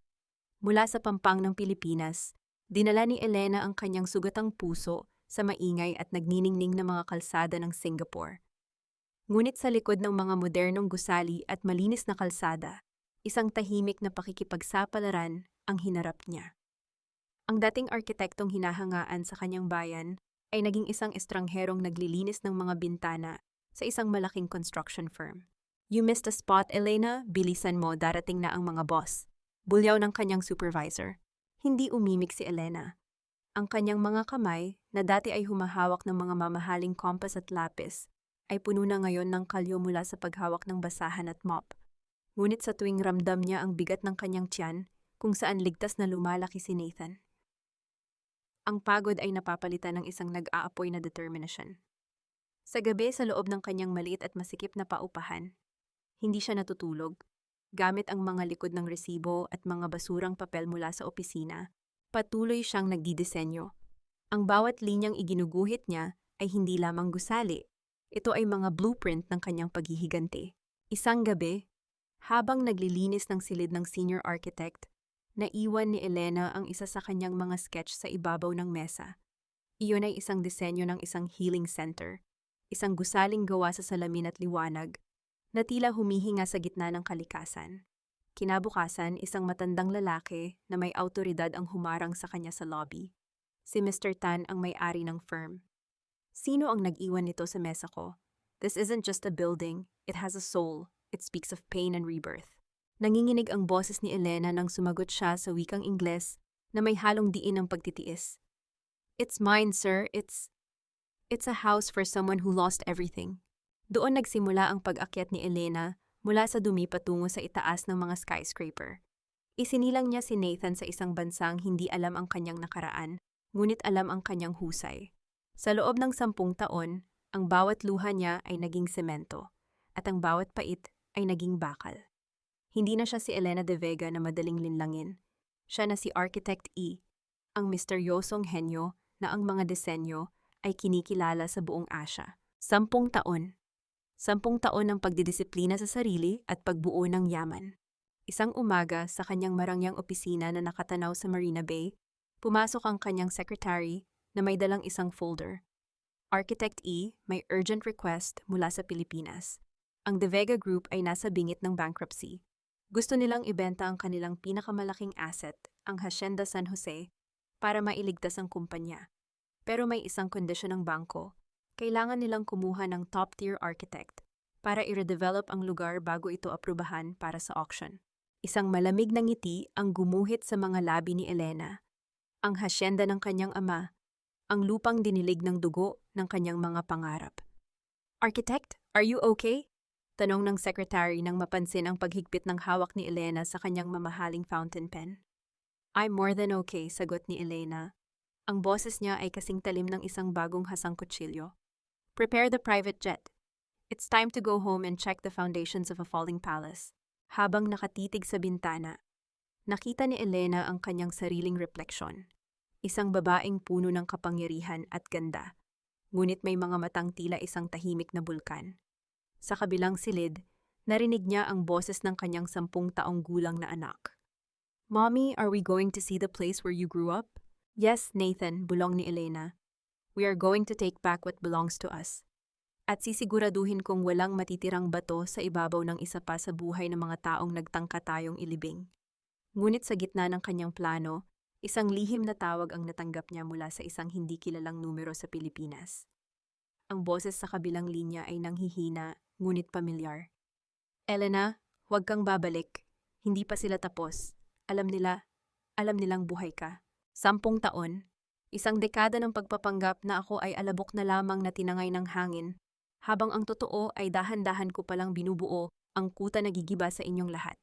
Speaker 1: Mula sa pampang ng Pilipinas, dinala ni Elena ang kanyang sugatang puso sa maingay at nagniningning na mga kalsada ng Singapore. Ngunit sa likod ng mga modernong gusali at malinis na kalsada, isang tahimik na pakikipagsapalaran ang hinarap niya. Ang dating arkitektong hinahangaan sa kanyang bayan ay naging isang estrangherong naglilinis ng mga bintana sa isang malaking construction firm. You missed a spot, Elena. Bilisan mo, darating na ang mga boss. Bulyaw ng kanyang supervisor. Hindi umimik si Elena. Ang kanyang mga kamay, na dati ay humahawak ng mga mamahaling kompas at lapis, ay puno na ngayon ng kalyo mula sa paghawak ng basahan at mop. Ngunit sa tuwing ramdam niya ang bigat ng kanyang tiyan, kung saan ligtas na lumalaki si Nathan, ang pagod ay napapalitan ng isang nag-aapoy na determinasyon. Sa gabi sa loob ng kanyang maliit at masikip na paupahan, hindi siya natutulog. Gamit ang mga likod ng resibo at mga basurang papel mula sa opisina, patuloy siyang nagdidisenyo. Ang bawat linyang iginuguhit niya ay hindi lamang gusali. Ito ay mga blueprint ng kanyang paghihiganti. Isang gabi, habang naglilinis ng silid ng senior architect, naiwan ni Elena ang isa sa kanyang mga sketch sa ibabaw ng mesa. Iyon ay isang disenyo ng isang healing center, isang gusaling gawa sa salamin at liwanag, na tila humihinga sa gitna ng kalikasan. Kinabukasan, isang matandang lalaki na may awtoridad ang humarang sa kanya sa lobby. Si Mr. Tan ang may-ari ng firm. Sino ang nag-iwan nito sa mesa ko? This isn't just a building, it has a soul. It speaks of pain and rebirth. Nanginginig ang boses ni Elena nang sumagot siya sa wikang Ingles na may halong diin ng pagtitiis. It's mine, sir. It's a house for someone who lost everything. Doon nagsimula ang pag-akyat ni Elena mula sa dumi patungo sa itaas ng mga skyscraper. Isinilang niya si Nathan sa isang bansang hindi alam ang kanyang nakaraan, ngunit alam ang kanyang husay. Sa loob ng 10 taon, ang bawat luha niya ay naging semento, at ang bawat pait ay naging bakal. Hindi na siya si Elena de Vega na madaling linlangin. Siya na si Architect E, ang misteryosong henyo na ang mga disenyo ay kinikilala sa buong Asia. 10 taon. 10 taon ng pagdidisiplina sa sarili at pagbuo ng yaman. Isang umaga sa kanyang marangyang opisina na nakatanaw sa Marina Bay, pumasok ang kanyang secretary na may dalang isang folder. Architect E, may urgent request mula sa Pilipinas. Ang De Vega Group ay nasa bingit ng bankruptcy. Gusto nilang ibenta ang kanilang pinakamalaking asset, ang Hacienda San Jose, para mailigtas ang kumpanya. Pero may isang kondisyon ng bangko. Kailangan nilang kumuha ng top-tier architect para i-redevelop ang lugar bago ito aprubahan para sa auction. Isang malamig na ngiti ang gumuhit sa mga labi ni Elena. Ang hacienda ng kanyang ama, ang lupang dinilig ng dugo ng kanyang mga pangarap. Architect, are you okay? Tanong ng secretary nang mapansin ang paghigpit ng hawak ni Elena sa kanyang mamahaling fountain pen. I'm more than okay, sagot ni Elena. Ang boses niya ay kasing talim ng isang bagong hasang kutsilyo. Prepare the private jet. It's time to go home and check the foundations of a falling palace. Habang nakatitig sa bintana, nakita ni Elena ang kanyang sariling refleksyon. Isang babaeng puno ng kapangyarihan at ganda, ngunit may mga matang tila isang tahimik na bulkan. Sa kabilang silid, narinig niya ang boses ng kanyang 10 taong gulang na anak. Mommy, are we going to see the place where you grew up? Yes, Nathan, bulong ni Elena. We are going to take back what belongs to us. At sisiguraduhin kong walang matitirang bato sa ibabaw ng isa pa sa buhay ng mga taong nagtangka tayong ilibing. Ngunit sa gitna ng kanyang plano, isang lihim na tawag ang natanggap niya mula sa isang hindi kilalang numero sa Pilipinas. Ang boses sa kabilang linya ay nanghihina, ngunit pamilyar. Elena, huwag kang babalik. Hindi pa sila tapos. Alam nilang buhay ka. 10 taon, isang dekada ng pagpapanggap na ako ay alabok na lamang na tinangay ng hangin, habang ang totoo ay dahan-dahan ko palang binubuo ang kuta na gigiba sa inyong lahat.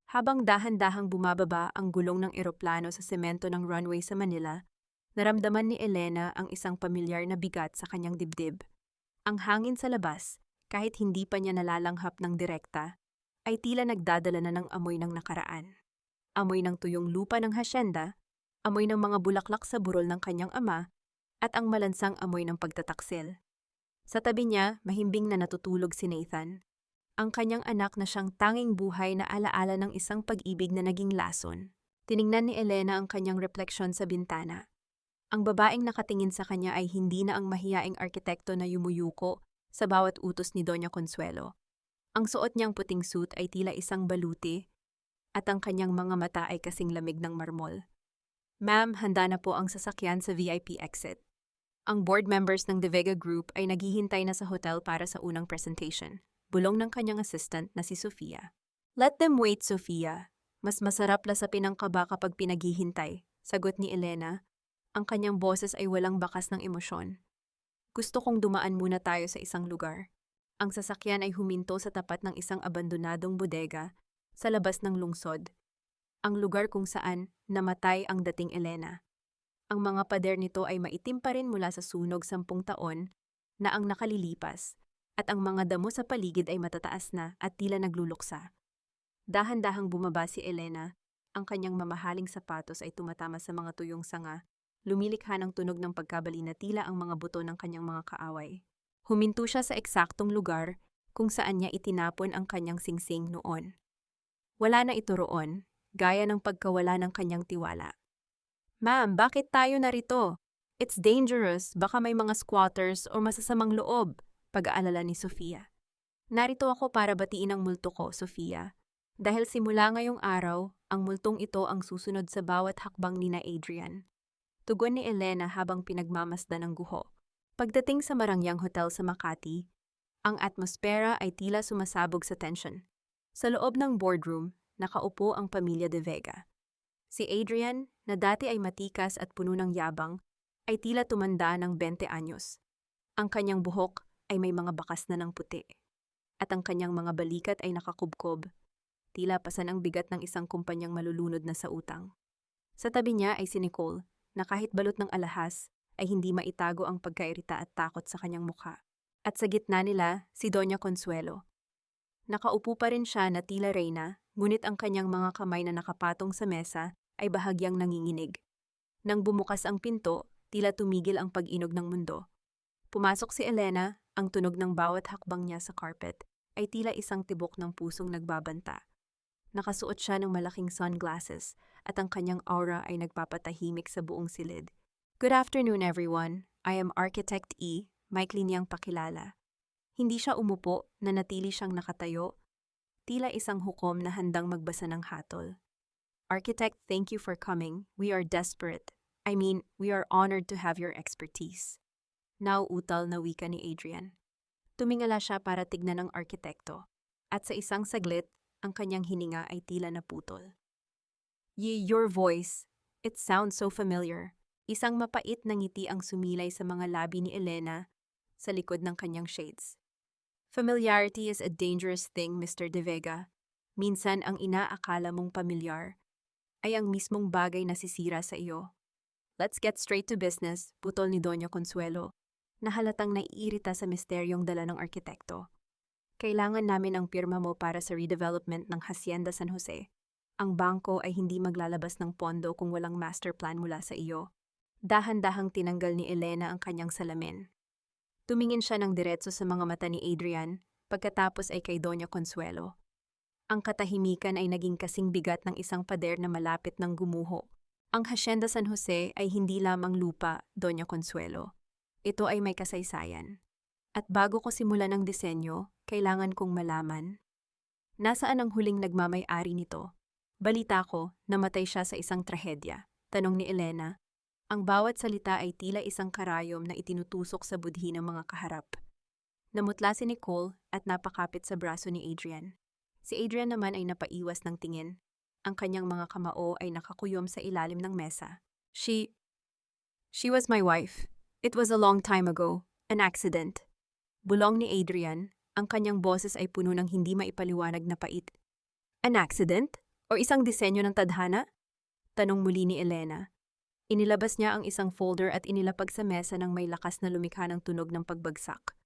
Speaker 1: Habang dahan-dahang bumababa ang gulong ng eroplano sa semento ng runway sa Manila, naramdaman ni Elena ang isang pamilyar na bigat sa kanyang dibdib. Ang hangin sa labas, kahit hindi pa niya nalalanghap ng direkta, ay tila nagdadala na ng amoy ng nakaraan. Amoy ng tuyong lupa ng hacienda, amoy ng mga bulaklak sa burol ng kanyang ama, at ang malansang amoy ng pagtataksil. Sa tabi niya, mahimbing na natutulog si Nathan, ang kanyang anak na siyang tanging buhay na alaala ng isang pag-ibig na naging lason. Tiningnan ni Elena ang kanyang refleksyon sa bintana. Ang babaeng nakatingin sa kanya ay hindi na ang mahiyaing arkitekto na yumuyuko sa bawat utos ni Doña Consuelo. Ang suot niyang puting suit ay tila isang baluti, at ang kanyang mga mata ay kasing lamig ng marmol. Ma'am, handa na po ang sasakyan sa VIP exit. Ang board members ng De Vega Group ay naghihintay na sa hotel para sa unang presentation. Bulong ng kanyang assistant na si Sofia. Let them wait, Sofia. Mas masarap lasapin ang kaba kapag pinaghihintay, sagot ni Elena. Ang kanyang boses ay walang bakas ng emosyon. Gusto kong dumaan muna tayo sa isang lugar. Ang sasakyan ay huminto sa tapat ng isang abandonadong bodega sa labas ng lungsod, ang lugar kung saan namatay ang dating Elena. Ang mga pader nito ay maitim pa rin mula sa sunog 10 taon na ang nakalilipas, at ang mga damo sa paligid ay matataas na at tila nagluluksa. Dahan-dahang bumaba si Elena, ang kanyang mamahaling sapatos ay tumatama sa mga tuyong sanga, lumilikha ng tunog ng pagkabali na tila ang mga buto ng kanyang mga kaaway. Huminto siya sa eksaktong lugar kung saan niya itinapon ang kanyang singsing noon. Wala na ito roon, gaya ng pagkawala ng kanyang tiwala. Ma'am, bakit tayo narito? It's dangerous, baka may mga squatters o masasamang loob, pag-aalala ni Sofia. Narito ako para batiin ang multo ko, Sofia. Dahil simula ngayong araw, ang multong ito ang susunod sa bawat hakbang ni na Adrian. Tugon ni Elena habang pinagmamasdan ng guho. Pagdating sa Marangyang Hotel sa Makati, ang atmosfera ay tila sumasabog sa tension. Sa loob ng boardroom, nakaupo ang pamilya De Vega. Si Adrian, na dati ay matikas at puno ng yabang, ay tila tumanda ng 20 anyos. Ang kanyang buhok ay may mga bakas na ng puti. At ang kanyang mga balikat ay nakakubkob, tila pasan ang bigat ng isang kumpanyang malulunod na sa utang. Sa tabi niya ay si Nicole, na kahit balot ng alahas, ay hindi maitago ang pagkairita at takot sa kanyang mukha. At sa gitna nila, si Doña Consuelo. Nakaupo pa rin siya na tila reyna, ngunit ang kanyang mga kamay na nakapatong sa mesa ay bahagyang nanginginig. Nang bumukas ang pinto, tila tumigil ang pag-inog ng mundo. Pumasok si Elena, ang tunog ng bawat hakbang niya sa carpet ay tila isang tibok ng pusong nagbabanta. Nakasuot siya ng malaking sunglasses at ang kanyang aura ay nagpapatahimik sa buong silid. Good afternoon everyone, I am Architect E, maikli niyang pakilala. Hindi siya umupo, nanatili siyang nakatayo, tila isang hukom na handang magbasa ng hatol. Architect, thank you for coming. We are desperate. We are honored to have your expertise. Nauutal na wika ni Adrian. Tumingala siya para tignan ng arkitekto. At sa isang saglit, ang kanyang hininga ay tila naputol. Your voice. It sounds so familiar. Isang mapait na ngiti ang sumilay sa mga labi ni Elena sa likod ng kanyang shades. Familiarity is a dangerous thing, Mr. De Vega. Minsan ang inaakala mong pamilyar ay ang mismong bagay na sisira sa iyo. Let's get straight to business, putol ni Doña Consuelo, na halatang naiirita sa misteryong dala ng arkitekto. Kailangan namin ang pirma mo para sa redevelopment ng Hacienda San Jose. Ang bangko ay hindi maglalabas ng pondo kung walang master plan mula sa iyo. Dahan-dahang tinanggal ni Elena ang kanyang salamin. Tumingin siya ng diretso sa mga mata ni Adrian, pagkatapos ay kay Doña Consuelo. Ang katahimikan ay naging kasing bigat ng isang pader na malapit ng gumuho. Ang Hacienda San Jose ay hindi lamang lupa, Doña Consuelo. Ito ay may kasaysayan. At bago ko simulan ang disenyo, kailangan kong malaman. Nasaan ang huling nagmamay-ari nito? Balita ko, namatay siya sa isang trahedya. Tanong ni Elena. Ang bawat salita ay tila isang karayom na itinutusok sa budhi ng mga kaharap. Namutla si Nicole at napakapit sa braso ni Adrian. Si Adrian naman ay napaiwas ng tingin. Ang kanyang mga kamao ay nakakuyom sa ilalim ng mesa. She was my wife. It was a long time ago. An accident. Bulong ni Adrian, ang kanyang boses ay puno ng hindi maipaliwanag na pait. An accident? O isang disenyo ng tadhana? Tanong muli ni Elena. Inilabas niya ang isang folder at inilapag sa mesa ng may lakas na lumikha ng tunog ng pagbagsak.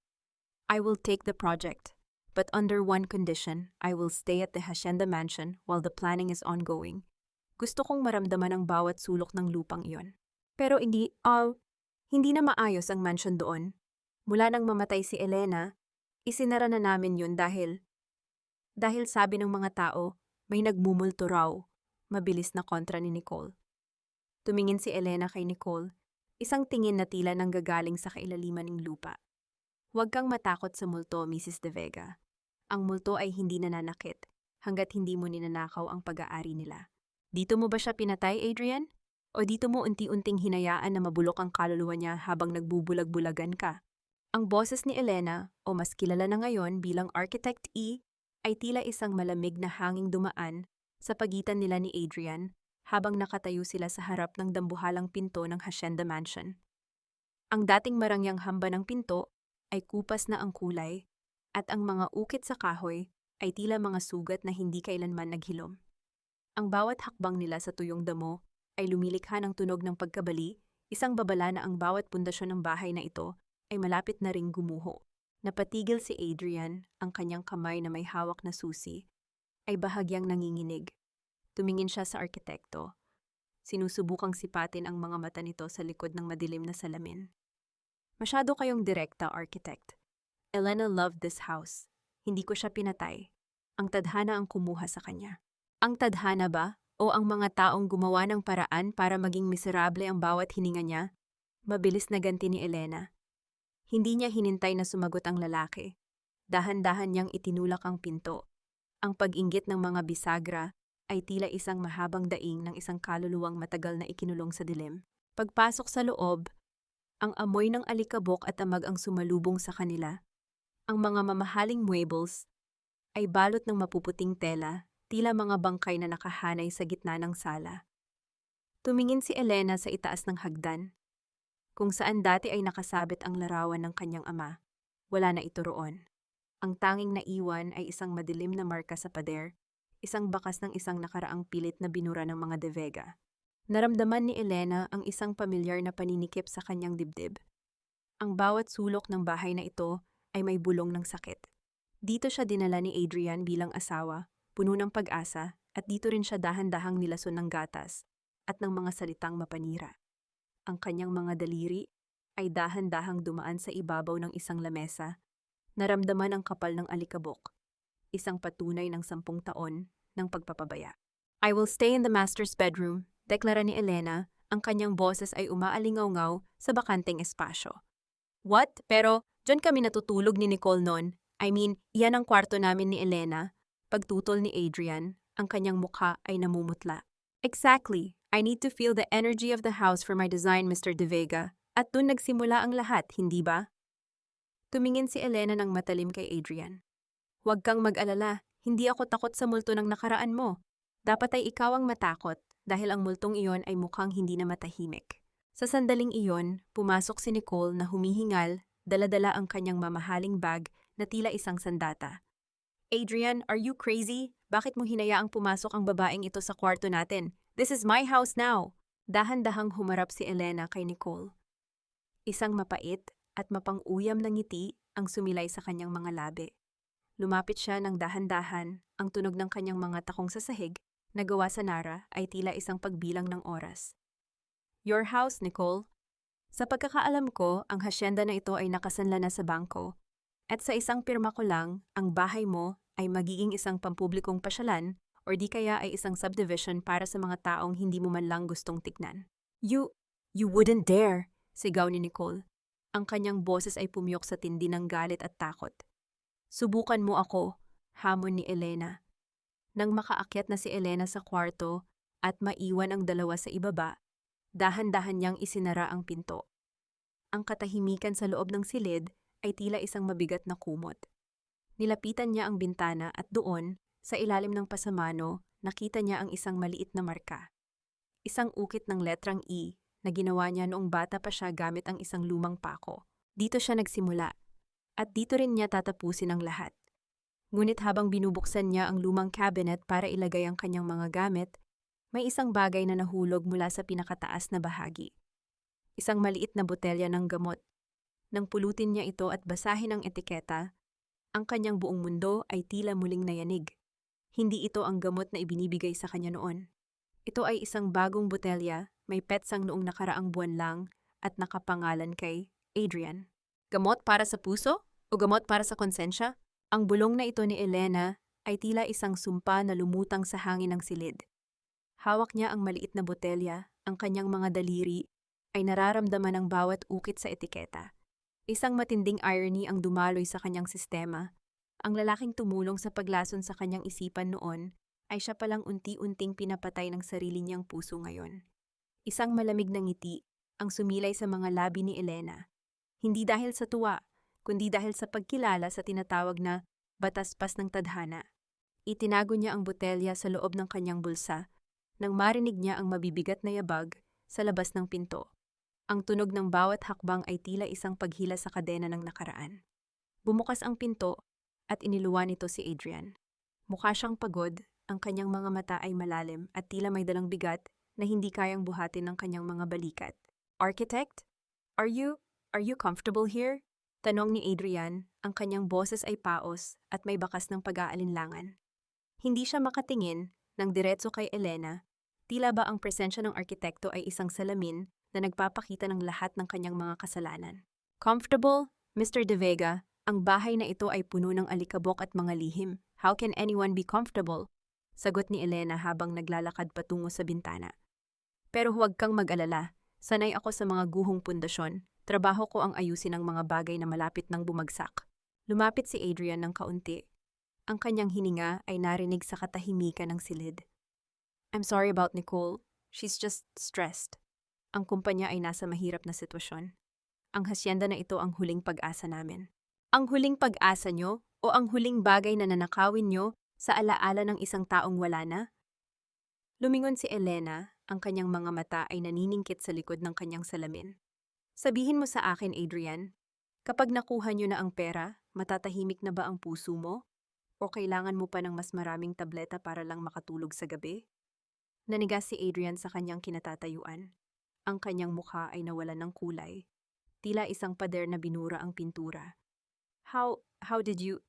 Speaker 1: I will take the project, but under one condition, I will stay at the Hacienda Mansion while the planning is ongoing. Gusto kong maramdaman ang bawat sulok ng lupang iyon. Pero hindi na maayos ang mansion doon. Mula nang mamatay si Elena, isinara na namin yun dahil sabi ng mga tao, may nagmumulto raw, mabilis na kontra ni Nicole. Tumingin si Elena kay Nicole, isang tingin na tila nanggagaling sa kailaliman ng lupa. Huwag kang matakot sa multo, Mrs. De Vega. Ang multo ay hindi nananakit hanggat hindi mo ninanakaw ang pag-aari nila. Dito mo ba siya pinatay, Adrian? O dito mo unti-unting hinayaan na mabulok ang kaluluwa niya habang nagbubulag-bulagan ka? Ang boses ni Elena, o mas kilala na ngayon bilang Architect E, ay tila isang malamig na hanging dumaan sa pagitan nila ni Adrian habang nakatayo sila sa harap ng dambuhalang pinto ng Hacienda Mansion. Ang dating marangyang hamba ng pinto ay kupas na ang kulay at ang mga ukit sa kahoy ay tila mga sugat na hindi kailanman naghilom. Ang bawat hakbang nila sa tuyong damo ay lumilikha ng tunog ng pagkabali, isang babala na ang bawat pundasyon ng bahay na ito ay malapit na ring gumuho. Napatigil si Adrian, ang kanyang kamay na may hawak na susi, ay bahagyang nanginginig. Tumingin siya sa arkitekto. Sinusubukang sipatin ang mga mata nito sa likod ng madilim na salamin. Masyado kayong direkta, architect. Elena loved this house. Hindi ko siya pinatay. Ang tadhana ang kumuha sa kanya. Ang tadhana ba? O ang mga taong gumawa ng paraan para maging miserable ang bawat hininga niya? Mabilis na ganti ni Elena. Hindi niya hinintay na sumagot ang lalaki. Dahan-dahan niyang itinulak ang pinto. Ang pag-inggit ng mga bisagra ay tila isang mahabang daing ng isang kaluluwang matagal na ikinulong sa dilim. Pagpasok sa loob, ang amoy ng alikabok at amag ang sumalubong sa kanila. Ang mga mamahaling muebles ay balot ng mapuputing tela, tila mga bangkay na nakahanay sa gitna ng sala. Tumingin si Elena sa itaas ng hagdan. Kung saan dati ay nakasabit ang larawan ng kanyang ama, wala na ito roon. Ang tanging naiwan ay isang madilim na marka sa pader, isang bakas ng isang nakaraang pilit na binura ng mga De Vega. Naramdaman ni Elena ang isang pamilyar na paninikip sa kanyang dibdib. Ang bawat sulok ng bahay na ito ay may bulong ng sakit. Dito siya dinala ni Adrian bilang asawa, puno ng pag-asa, at dito rin siya dahan-dahang nilason ng gatas at ng mga salitang mapanira. Ang kanyang mga daliri ay dahan-dahang dumaan sa ibabaw ng isang lamesa. Naramdaman ang kapal ng alikabok, isang patunay ng 10 taon ng pagpapabaya. I will stay in the master's bedroom, deklara ni Elena, ang kanyang boses ay umaalingaw-ngaw sa bakanteng espasyo. What? Pero, dyan kami natutulog ni Nicole noon. I mean, iyan ang kwarto namin ni Elena. Pagtutol ni Adrian, ang kanyang mukha ay namumutla. Exactly. I need to feel the energy of the house for my design, Mr. De Vega. At dun nagsimula ang lahat, hindi ba? Tumingin si Elena ng matalim kay Adrian. Huwag kang mag-alala, hindi ako takot sa multo ng nakaraan mo. Dapat ay ikaw ang matakot dahil ang multong iyon ay mukhang hindi na matahimik. Sa sandaling iyon, pumasok si Nicole na humihingal, dala-dala ang kanyang mamahaling bag na tila isang sandata. Adrian, are you crazy? Bakit mo hinayaang pumasok ang babaeng ito sa kwarto natin? This is my house now! Dahan-dahang humarap si Elena kay Nicole. Isang mapait at mapang-uyam na ngiti ang sumilay sa kanyang mga labi. Lumapit siya ng dahan-dahan, ang tunog ng kanyang mga takong sa sahig na gawa sa nara ay tila isang pagbilang ng oras. Your house, Nicole. Sa pagkakaalam ko, ang hasyenda na ito ay nakasanla na sa bangko. At sa isang pirma ko lang, ang bahay mo ay magiging isang pampublikong pasyalan or di kaya ay isang subdivision para sa mga taong hindi mo man lang gustong tignan. You wouldn't dare, sigaw ni Nicole. Ang kanyang boses ay pumiyok sa tindi ng galit at takot. Subukan mo ako, hamon ni Elena. Nang makaakyat na si Elena sa kwarto at maiwan ang dalawa sa ibaba, dahan-dahan niyang isinara ang pinto. Ang katahimikan sa loob ng silid ay tila isang mabigat na kumot. Nilapitan niya ang bintana at doon, sa ilalim ng pasamano, nakita niya ang isang maliit na marka. Isang ukit ng letrang E na ginawa niya noong bata pa siya gamit ang isang lumang pako. Dito siya nagsimula. At dito rin niya tatapusin ang lahat. Ngunit habang binubuksan niya ang lumang cabinet para ilagay ang kanyang mga gamit, may isang bagay na nahulog mula sa pinakataas na bahagi. Isang maliit na botelya ng gamot. Nang pulutin niya ito at basahin ang etiketa, ang kanyang buong mundo ay tila muling nayanig. Hindi ito ang gamot na ibinibigay sa kanya noon. Ito ay isang bagong botelya, may petsang noong nakaraang buwan lang at nakapangalan kay Adrian. Gamot para sa puso? O gamot para sa konsensya? Ang bulong na ito ni Elena ay tila isang sumpa na lumutang sa hangin ng silid. Hawak niya ang maliit na botelya, ang kanyang mga daliri ay nararamdaman ang bawat ukit sa etiketa. Isang matinding irony ang dumaloy sa kanyang sistema. Ang lalaking tumulong sa paglason sa kanyang isipan noon ay siya palang unti-unting pinapatay ng sarili niyang puso ngayon. Isang malamig na ngiti ang sumilay sa mga labi ni Elena. Hindi dahil sa tuwa, kundi dahil sa pagkilala sa tinatawag na bataspas ng tadhana. Itinago niya ang botelya sa loob ng kanyang bulsa nang marinig niya ang mabibigat na yabag sa labas ng pinto. Ang tunog ng bawat hakbang ay tila isang paghila sa kadena ng nakaraan. Bumukas ang pinto at iniluwan nito si Adrian. Mukha siyang pagod, ang kanyang mga mata ay malalim at tila may dalang bigat na hindi kayang buhatin ng kanyang mga balikat. Architect? Are you comfortable here? Tanong ni Adrian, ang kanyang boses ay paos at may bakas ng pag-aalinlangan. Hindi siya makatingin ng diretso kay Elena, tila ba ang presensya ng arkitekto ay isang salamin na nagpapakita ng lahat ng kanyang mga kasalanan. Comfortable, Mr. De Vega, Ang bahay na ito ay puno ng alikabok at mga lihim. How can anyone be comfortable? Sagot ni Elena habang naglalakad patungo sa bintana. Pero huwag kang mag-alala. Sanay ako sa mga guhong pundasyon. Trabaho ko ang ayusin ang mga bagay na malapit nang bumagsak. Lumapit si Adrian ng kaunti. Ang kanyang hininga ay narinig sa katahimikan ng silid. I'm sorry about Nicole. She's just stressed. Ang kumpanya ay nasa mahirap na sitwasyon. Ang hasyenda na ito ang huling pag-asa namin. Ang huling pag-asa nyo o ang huling bagay na nanakawin nyo sa alaala ng isang taong wala na? Lumingon si Elena, ang kanyang mga mata ay naniningkit sa likod ng kanyang salamin. Sabihin mo sa akin, Adrian, kapag nakuha nyo na ang pera, matatahimik na ba ang puso mo? O kailangan mo pa ng mas maraming tableta para lang makatulog sa gabi? Nanigas si Adrian sa kanyang kinatatayuan. Ang kanyang mukha ay nawalan ng kulay. Tila isang pader na binura ang pintura. How did you...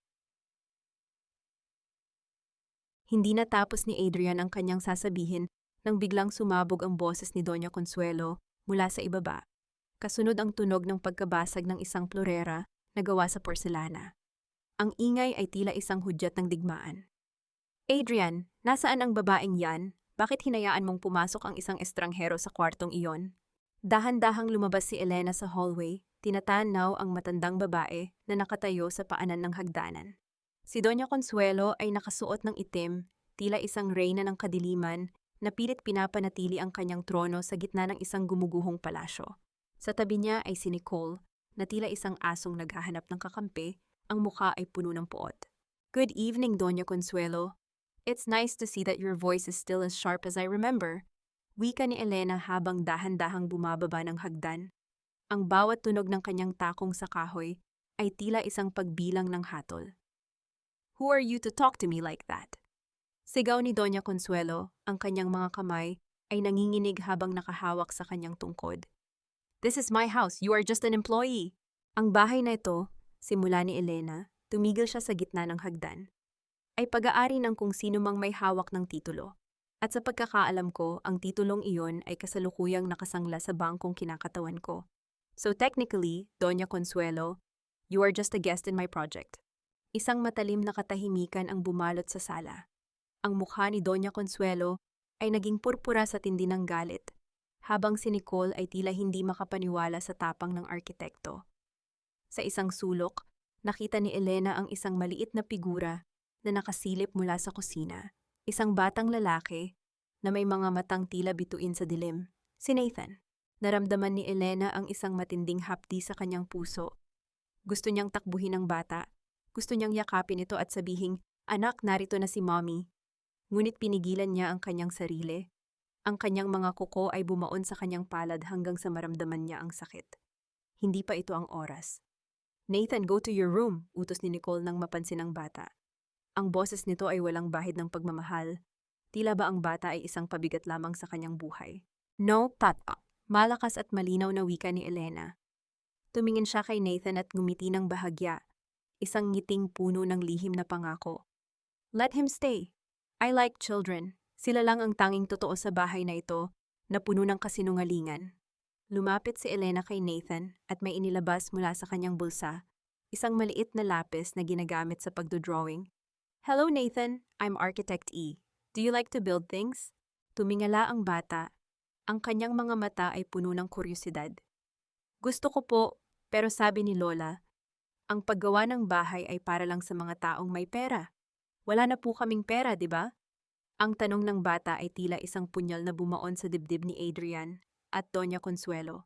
Speaker 1: Hindi natapos ni Adrian ang kanyang sasabihin nang biglang sumabog ang boses ni Doña Consuelo mula sa ibaba. Kasunod ang tunog ng pagkabasag ng isang plorera na gawa sa porselana. Ang ingay ay tila isang hudyat ng digmaan. Adrian, nasaan ang babaeng yan? Bakit hinayaan mong pumasok ang isang estranghero sa kwartong iyon? Dahan-dahang lumabas si Elena sa hallway, tinatanaw ang matandang babae na nakatayo sa paanan ng hagdanan. Si Doña Consuelo ay nakasuot ng itim, tila isang reyna ng kadiliman na pilit pinapanatili ang kanyang trono sa gitna ng isang gumuguhong palasyo. Sa tabi niya ay si Nicole, na tila isang asong naghahanap ng kakampi, ang mukha ay puno ng puot. Good evening, Doña Consuelo. It's nice to see that your voice is still as sharp as I remember. Wika ni Elena habang dahan-dahang bumababa ng hagdan. Ang bawat tunog ng kanyang takong sa kahoy ay tila isang pagbilang ng hatol. Who are you to talk to me like that? Sigaw ni Doña Consuelo, ang kanyang mga kamay ay nanginginig habang nakahawak sa kanyang tungkod. This is my house, you are just an employee. Ang bahay na ito, simula ni Elena, tumigil siya sa gitna ng hagdan, ay pag-aari ng kung sino mang may hawak ng titulo. At sa pagkakaalam ko, ang titulong iyon ay kasalukuyang nakasangla sa bangkong kinakatawan ko. So technically, Doña Consuelo, you are just a guest in my project. Isang matalim na katahimikan ang bumalot sa sala. Ang mukha ni Doña Consuelo ay naging purpura sa tindi ng galit, habang si Nicole ay tila hindi makapaniwala sa tapang ng arkitekto. Sa isang sulok, nakita ni Elena ang isang maliit na figura na nakasilip mula sa kusina. Isang batang lalaki na may mga matang tila bituin sa dilim. Si Nathan. Naramdaman ni Elena ang isang matinding hapdi sa kanyang puso. Gusto niyang takbuhin ang bata. Gusto niyang yakapin ito at sabihing, "Anak, narito na si Mommy." Ngunit pinigilan niya ang kanyang sarili. Ang kanyang mga kuko ay bumaon sa kanyang palad hanggang sa maramdaman niya ang sakit. Hindi pa ito ang oras. "Nathan, go to your room," utos ni Nicole nang mapansin ang bata. Ang boses nito ay walang bahid ng pagmamahal. Tila ba ang bata ay isang pabigat lamang sa kanyang buhay. "No, Tata." Malakas at malinaw na wika ni Elena. Tumingin siya kay Nathan at ngumiti ng bahagya. Isang ngiting puno ng lihim na pangako. "Let him stay. I like children. Sila lang ang tanging totoo sa bahay na ito na puno ng kasinungalingan." Lumapit si Elena kay Nathan at may inilabas mula sa kanyang bulsa, isang maliit na lapis na ginagamit sa pagdodrawing. "Hello Nathan, I'm Architect E. Do you like to build things?" Tumingala ang bata. Ang kanyang mga mata ay puno ng kuryosidad. "Gusto ko po, pero sabi ni Lola, ang paggawa ng bahay ay para lang sa mga taong may pera. Wala na po kaming pera, di ba?" Ang tanong ng bata ay tila isang punyal na bumaon sa dibdib ni Adrian at Doña Consuelo.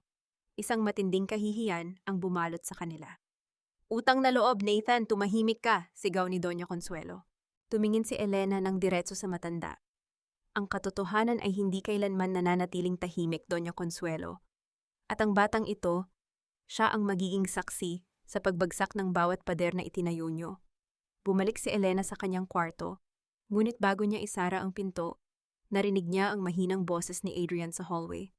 Speaker 1: Isang matinding kahihiyan ang bumalot sa kanila. "Utang na loob, Nathan, tumahimik ka," sigaw ni Doña Consuelo. Tumingin si Elena ng diretso sa matanda. Ang katotohanan ay hindi kailanman nananatiling tahimik, Doña Consuelo. At ang batang ito, siya ang magiging saksi sa pagbagsak ng bawat pader na itinayo niyo. Bumalik si Elena sa kanyang kwarto, ngunit bago niya isara ang pinto, narinig niya ang mahinang boses ni Adrian sa hallway.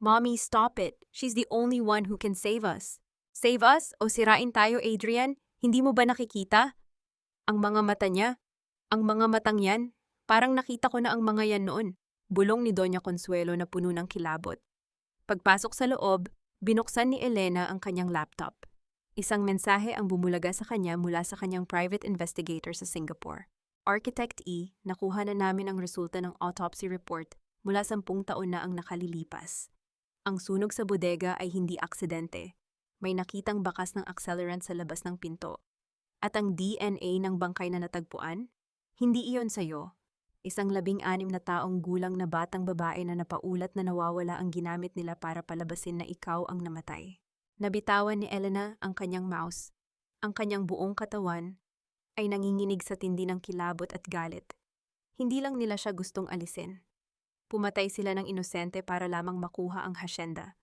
Speaker 1: "Mommy, stop it. She's the only one who can save us." "Save us? O sirain tayo, Adrian? Hindi mo ba nakikita? Ang mga mata niya, ang mga matang yan, parang nakita ko na ang mga yan noon." Bulong ni Doña Consuelo na puno ng kilabot. Pagpasok sa loob, binuksan ni Elena ang kanyang laptop. Isang mensahe ang bumulaga sa kanya mula sa kanyang private investigator sa Singapore. Architect E, nakuha na namin ang resulta ng autopsy report mula 10 taon na ang nakalilipas. Ang sunog sa bodega ay hindi aksidente. May nakitang bakas ng accelerant sa labas ng pinto. At ang DNA ng bangkay na natagpuan? Hindi iyon sa'yo. Isang 16 na taong gulang na batang babae na napaulat na nawawala ang ginamit nila para palabasin na ikaw ang namatay. Nabitawan ni Elena ang kanyang mouse. Ang kanyang buong katawan ay nanginginig sa tindi ng kilabot at galit. Hindi lang nila siya gustong alisin. Pumatay sila ng inosente para lamang makuha ang hasyenda.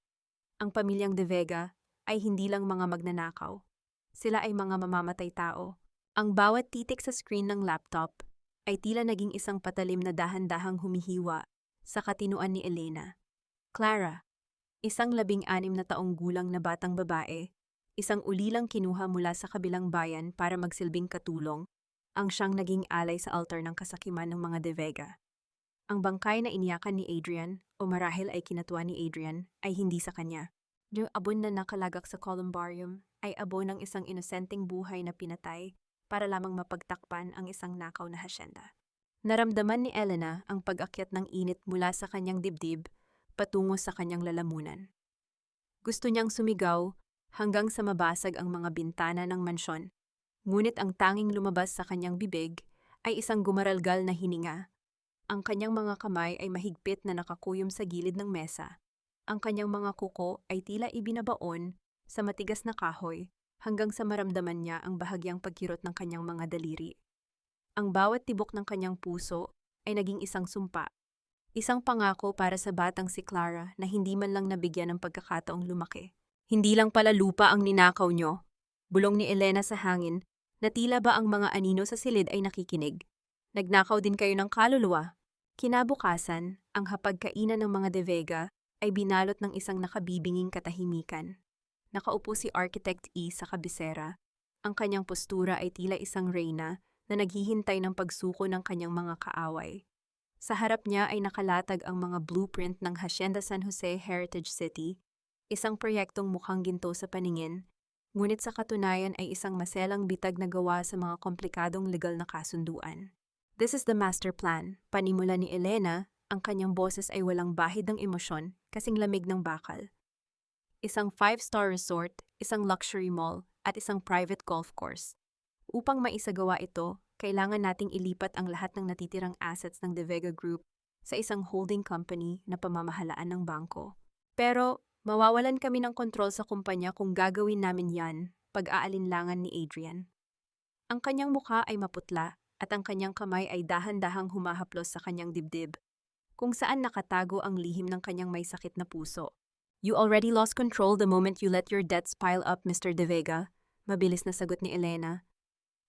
Speaker 1: Ang pamilyang De Vega ay hindi lang mga magnanakaw. Sila ay mga mamamatay tao. Ang bawat titik sa screen ng laptop ay tila naging isang patalim na dahan-dahang humihiwa sa katinuan ni Elena. Clara, isang 16 na taong gulang na batang babae, isang ulilang kinuha mula sa kabilang bayan para magsilbing katulong, ang siyang naging alay sa altar ng kasakiman ng mga De Vega. Ang bangkay na iniyakan ni Adrian, o marahil ay kinatuwa ni Adrian, ay hindi sa kanya. Yung abon na nakalagak sa columbarium ay abon ng isang inosenteng buhay na pinatay para lamang mapagtakpan ang isang nakaw na hasyenda. Naramdaman ni Elena ang pag-akyat ng init mula sa kanyang dibdib patungo sa kanyang lalamunan. Gusto niyang sumigaw hanggang sa mabasag ang mga bintana ng mansyon, ngunit ang tanging lumabas sa kanyang bibig ay isang gumaralgal na hininga. Ang kanyang mga kamay ay mahigpit na nakakuyom sa gilid ng mesa. Ang kanyang mga kuko ay tila ibinabaon sa matigas na kahoy hanggang sa maramdaman niya ang bahagyang pagkirot ng kanyang mga daliri. Ang bawat tibok ng kanyang puso ay naging isang sumpa. Isang pangako para sa batang si Clara na hindi man lang nabigyan ng pagkakataong lumaki. Hindi lang pala lupa ang ninakaw nyo. Bulong ni Elena sa hangin na tila ba ang mga anino sa silid ay nakikinig. Nagnakaw din kayo ng kaluluwa. Kinabukasan, ang hapagkainan ng mga De Vega ay binalot ng isang nakabibinging katahimikan. Nakaupo si Architect E sa kabisera. Ang kanyang postura ay tila isang reyna na naghihintay ng pagsuko ng kanyang mga kaaway. Sa harap niya ay nakalatag ang mga blueprint ng Hacienda San Jose Heritage City, isang proyektong mukhang ginto sa paningin, ngunit sa katunayan ay isang maselang bitag na gawa sa mga komplikadong legal na kasunduan. This is the master plan, panimula ni Elena, ang kanyang boses ay walang bahid ng emosyon, kasing lamig ng bakal. Isang 5-star resort, isang luxury mall, at isang private golf course. Upang maisagawa ito, kailangan nating ilipat ang lahat ng natitirang assets ng De Vega Group sa isang holding company na pamamahalaan ng bangko. Pero, mawawalan kami ng kontrol sa kumpanya kung gagawin namin yan, pag-aalinlangan ni Adrian. Ang kanyang mukha ay maputla at ang kanyang kamay ay dahan-dahang humahaplos sa kanyang dibdib, kung saan nakatago ang lihim ng kanyang may sakit na puso. You already lost control the moment you let your debts pile up, Mr. De Vega, mabilis na sagot ni Elena.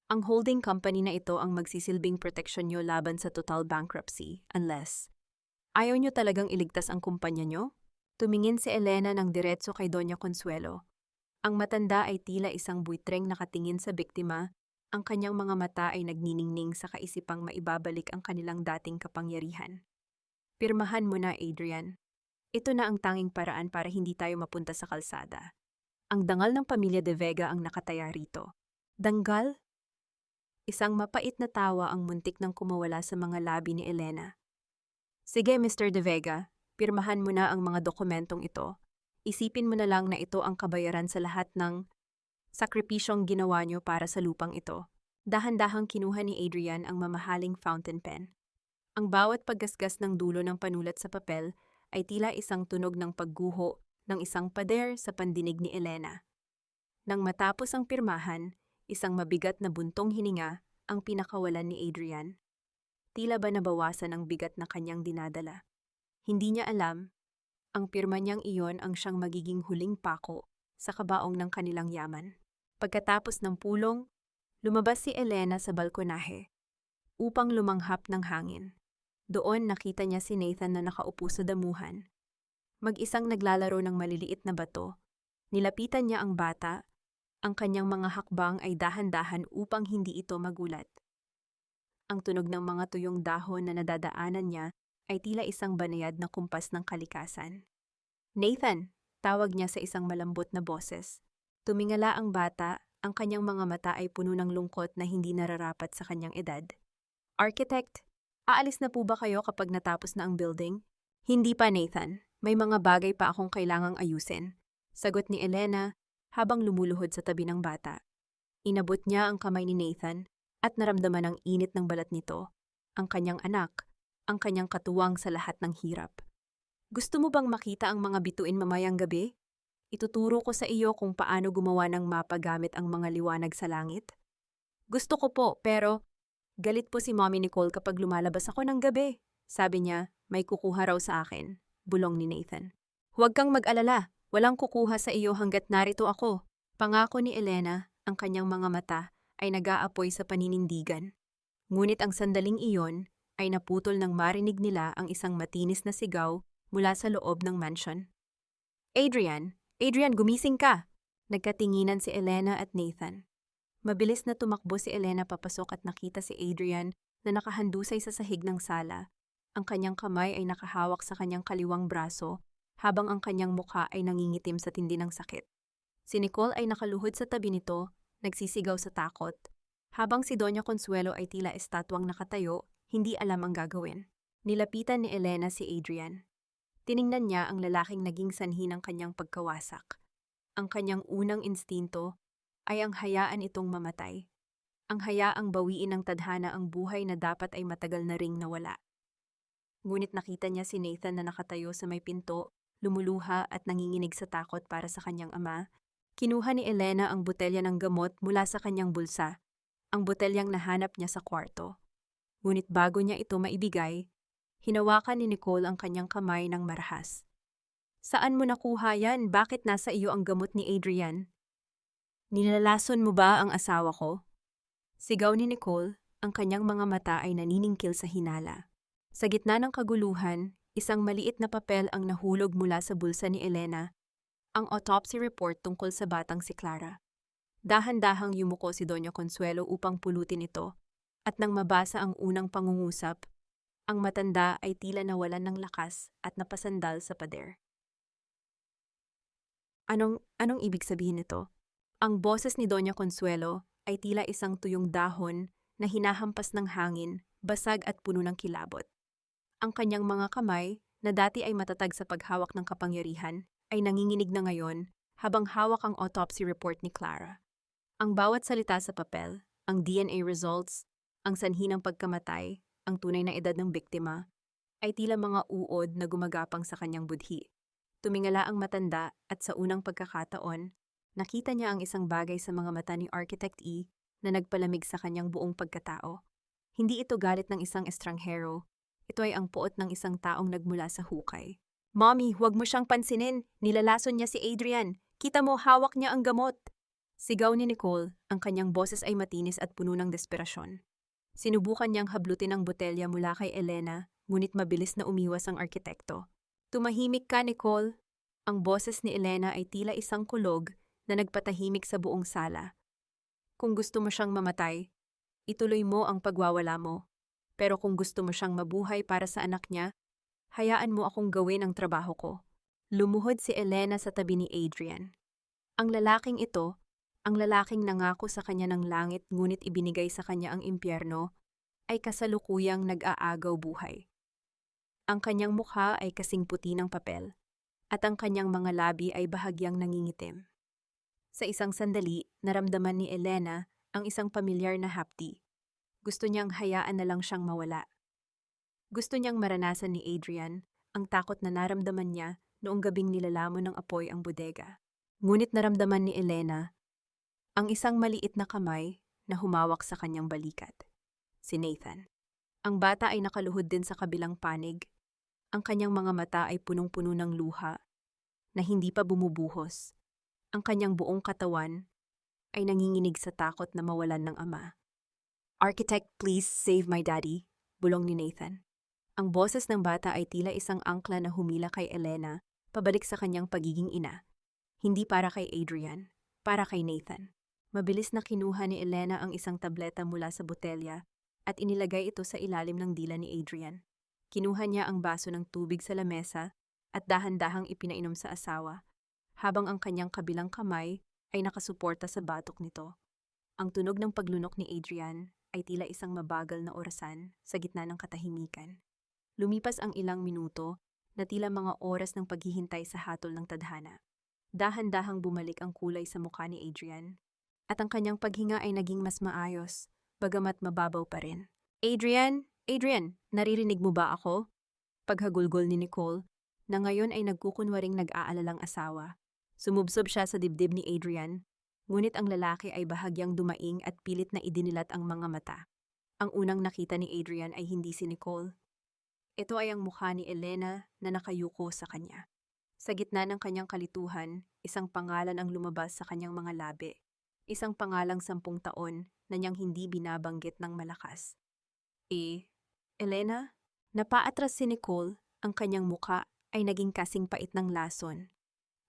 Speaker 1: Ang holding company na ito ang magsisilbing proteksyon nyo laban sa total bankruptcy, unless ayaw nyo talagang iligtas ang kumpanya nyo? Tumingin si Elena ng diretso kay Doña Consuelo. Ang matanda ay tila isang buitreng nakatingin sa biktima, ang kanyang mga mata ay nagniningning sa kaisipang maibabalik ang kanilang dating kapangyarihan. Pirmahan mo na, Adrian. Ito na ang tanging paraan para hindi tayo mapunta sa kalsada. Ang dangal ng pamilya De Vega ang nakataya rito. Danggal? Isang mapait na tawa ang muntik nang kumawala sa mga labi ni Elena. Sige, Mr. De Vega, pirmahan mo na ang mga dokumentong ito. Isipin mo na lang na ito ang kabayaran sa lahat ng sakripisyong ginawa niyo para sa lupang ito. Dahan-dahang kinuha ni Adrian ang mamahaling fountain pen. Ang bawat paggasgas ng dulo ng panulat sa papel ay tila isang tunog ng pagguho ng isang pader sa pandinig ni Elena. Nang matapos ang pirmahan, isang mabigat na buntong hininga ang pinakawalan ni Adrian. Tila ba nabawasan ang bigat na kanyang dinadala? Hindi niya alam, ang pirma niyang iyon ang siyang magiging huling pako sa kabaong ng kanilang yaman. Pagkatapos ng pulong, lumabas si Elena sa balkonahe upang lumanghap ng hangin. Doon nakita niya si Nathan na nakaupo sa damuhan. Mag-isang naglalaro ng maliliit na bato. Nilapitan niya ang bata. Ang kanyang mga hakbang ay dahan-dahan upang hindi ito magulat. Ang tunog ng mga tuyong dahon na nadadaanan niya ay tila isang banayad na kumpas ng kalikasan. Nathan, tawag niya sa isang malambot na boses. Tumingala ang bata, ang kanyang mga mata ay puno ng lungkot na hindi nararapat sa kanyang edad. Architect, aalis na po ba kayo kapag natapos na ang building? Hindi pa, Nathan. May mga bagay pa akong kailangang ayusin. Sagot ni Elena habang lumuluhod sa tabi ng bata. Inabot niya ang kamay ni Nathan at naramdaman ang init ng balat nito, ang kanyang anak, ang kanyang katuwang sa lahat ng hirap. Gusto mo bang makita ang mga bituin mamayang gabi? Ituturo ko sa iyo kung paano gumawa ng mapa gamit ang mga liwanag sa langit. Gusto ko po, pero galit po si Mommy Nicole kapag lumalabas ako ng gabi. Sabi niya, may kukuha raw sa akin. Bulong ni Nathan. Huwag kang mag-alala, walang kukuha sa iyo hanggat narito ako. Pangako ni Elena, ang kanyang mga mata ay nag-aapoy sa paninindigan. Ngunit ang sandaling iyon ay naputol nang marinig nila ang isang matinis na sigaw mula sa loob ng mansion. Adrian! Adrian, gumising ka! Nagkatinginan si Elena at Nathan. Mabilis na tumakbo si Elena papasok at nakita si Adrian na nakahandusay sa sahig ng sala. Ang kanyang kamay ay nakahawak sa kanyang kaliwang braso habang ang kanyang mukha ay nangingitim sa tindi ng sakit. Si Nicole ay nakaluhod sa tabi nito, nagsisigaw sa takot, habang si Doña Consuelo ay tila estatwang nakatayo, hindi alam ang gagawin. Nilapitan ni Elena si Adrian. Tiningnan niya ang lalaking naging sanhi ng kanyang pagkawasak. Ang kanyang unang instinto ay ang hayaan itong mamatay. Ang hayaang bawiin ng tadhana ang buhay na dapat ay matagal na ring nawala. Ngunit nakita niya si Nathan na nakatayo sa may pinto, lumuluha at nanginginig sa takot para sa kanyang ama. Kinuha ni Elena ang botelya ng gamot mula sa kanyang bulsa, ang botelyang nahanap niya sa kwarto. Ngunit bago niya ito maibigay, hinawakan ni Nicole ang kanyang kamay ng marahas. Saan mo nakuha yan? Bakit nasa iyo ang gamot ni Adrian? Nilalason mo ba ang asawa ko? Sigaw ni Nicole, ang kanyang mga mata ay naniningkil sa hinala. Sa gitna ng kaguluhan, isang maliit na papel ang nahulog mula sa bulsa ni Elena, ang autopsy report tungkol sa batang si Clara. Dahan-dahang yumuko si Doña Consuelo upang pulutin ito, at nang mabasa ang unang pangungusap, ang matanda ay tila nawalan ng lakas at napasandal sa pader. Anong ibig sabihin nito? Ang boses ni Doña Consuelo ay tila isang tuyong dahon na hinahampas ng hangin, basag at puno ng kilabot. Ang kanyang mga kamay, na dati ay matatag sa paghawak ng kapangyarihan, ay nanginginig na ngayon habang hawak ang autopsy report ni Clara. Ang bawat salita sa papel, ang DNA results, ang sanhi ng pagkamatay, ang tunay na edad ng biktima, ay tila mga uod na gumagapang sa kanyang budhi. Tumingala ang matanda at sa unang pagkakataon, nakita niya ang isang bagay sa mga mata ni Architect E na nagpalamig sa kanyang buong pagkatao. Hindi ito galit ng isang estranghero, ito ay ang puot ng isang taong nagmula sa hukay. Mommy, huwag mo siyang pansinin, nilalason niya si Adrian, kita mo hawak niya ang gamot. Sigaw ni Nicole, ang kanyang boses ay matinis at puno ng desperasyon. Sinubukan niyang hablutin ang botelya mula kay Elena, ngunit mabilis na umiwas ang arkitekto. Tumahimik ka, Nicole. Ang boses ni Elena ay tila isang kulog na nagpatahimik sa buong sala. Kung gusto mo siyang mamatay, ituloy mo ang pagwawala mo. Pero kung gusto mo siyang mabuhay para sa anak niya, hayaan mo akong gawin ang trabaho ko. Lumuhod si Elena sa tabi ni Adrian. Ang lalaking ito, ang lalaking nangako sa kanya ng langit ngunit ibinigay sa kanya ang impyerno, ay kasalukuyang nag-aagaw buhay. Ang kanyang mukha ay kasing puti ng papel, at ang kanyang mga labi ay bahagyang nangingitim. Sa isang sandali, naramdaman ni Elena ang isang pamilyar na hapdi. Gusto niyang hayaan na lang siyang mawala. Gusto niyang maranasan ni Adrian ang takot na naramdaman niya noong gabing nilalamon ng apoy ang bodega. Ngunit naramdaman ni Elena ang isang maliit na kamay na humawak sa kanyang balikat. Si Nathan. Ang bata ay nakaluhod din sa kabilang panig. Ang kanyang mga mata ay punong-puno ng luha na hindi pa bumubuhos. Ang kanyang buong katawan ay nanginginig sa takot na mawalan ng ama. Architect, please save my daddy, bulong ni Nathan. Ang boses ng bata ay tila isang angkla na humila kay Elena, pabalik sa kanyang pagiging ina. Hindi para kay Adrian, para kay Nathan. Mabilis na kinuha ni Elena ang isang tableta mula sa botelya at inilagay ito sa ilalim ng dila ni Adrian. Kinuha niya ang baso ng tubig sa lamesa at dahan-dahang ipinainom sa asawa, habang ang kanyang kabilang kamay ay nakasuporta sa batok nito. Ang tunog ng paglunok ni Adrian ay tila isang mabagal na orasan sa gitna ng katahimikan. Lumipas ang ilang minuto na tila mga oras ng paghihintay sa hatol ng tadhana. Dahan-dahang bumalik ang kulay sa mukha ni Adrian at ang kanyang paghinga ay naging mas maayos, bagamat mababaw pa rin. Adrian! Adrian! Naririnig mo ba ako? Paghagulgol ni Nicole, na ngayon ay nagkukunwaring nag-aalalang asawa. Sumubsob siya sa dibdib ni Adrian, ngunit ang lalaki ay bahagyang dumaing at pilit na idinilat ang mga mata. Ang unang nakita ni Adrian ay hindi si Nicole. Ito ay ang mukha ni Elena na nakayuko sa kanya. Sa gitna ng kanyang kalituhan, isang pangalan ang lumabas sa kanyang mga labi. Isang pangalang 10 taon na niyang hindi binabanggit ng malakas. Elena? Napaatras si Nicole, ang kanyang muka ay naging kasing pait ng lason.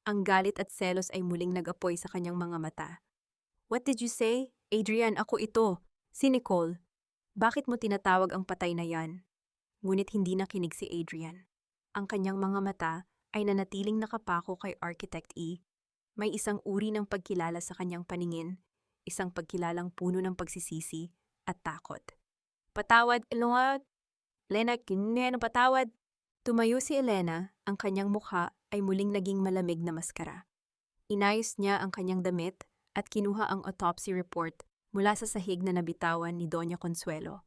Speaker 1: Ang galit at selos ay muling nag-apoy sa kanyang mga mata. What did you say? Adrian, ako ito. Si Nicole. Bakit mo tinatawag ang patay na yan? Ngunit hindi nakinig si Adrian. Ang kanyang mga mata ay nanatiling nakapako kay Architect E. May isang uri ng pagkilala sa kanyang paningin, isang pagkilalang puno ng pagsisisi at takot. Patawad, Elena, kinyan patawad. Tumayo si Elena, ang kanyang mukha ay muling naging malamig na maskara. Inayos niya ang kanyang damit at kinuha ang autopsy report mula sa sahig na nabitawan ni Doña Consuelo.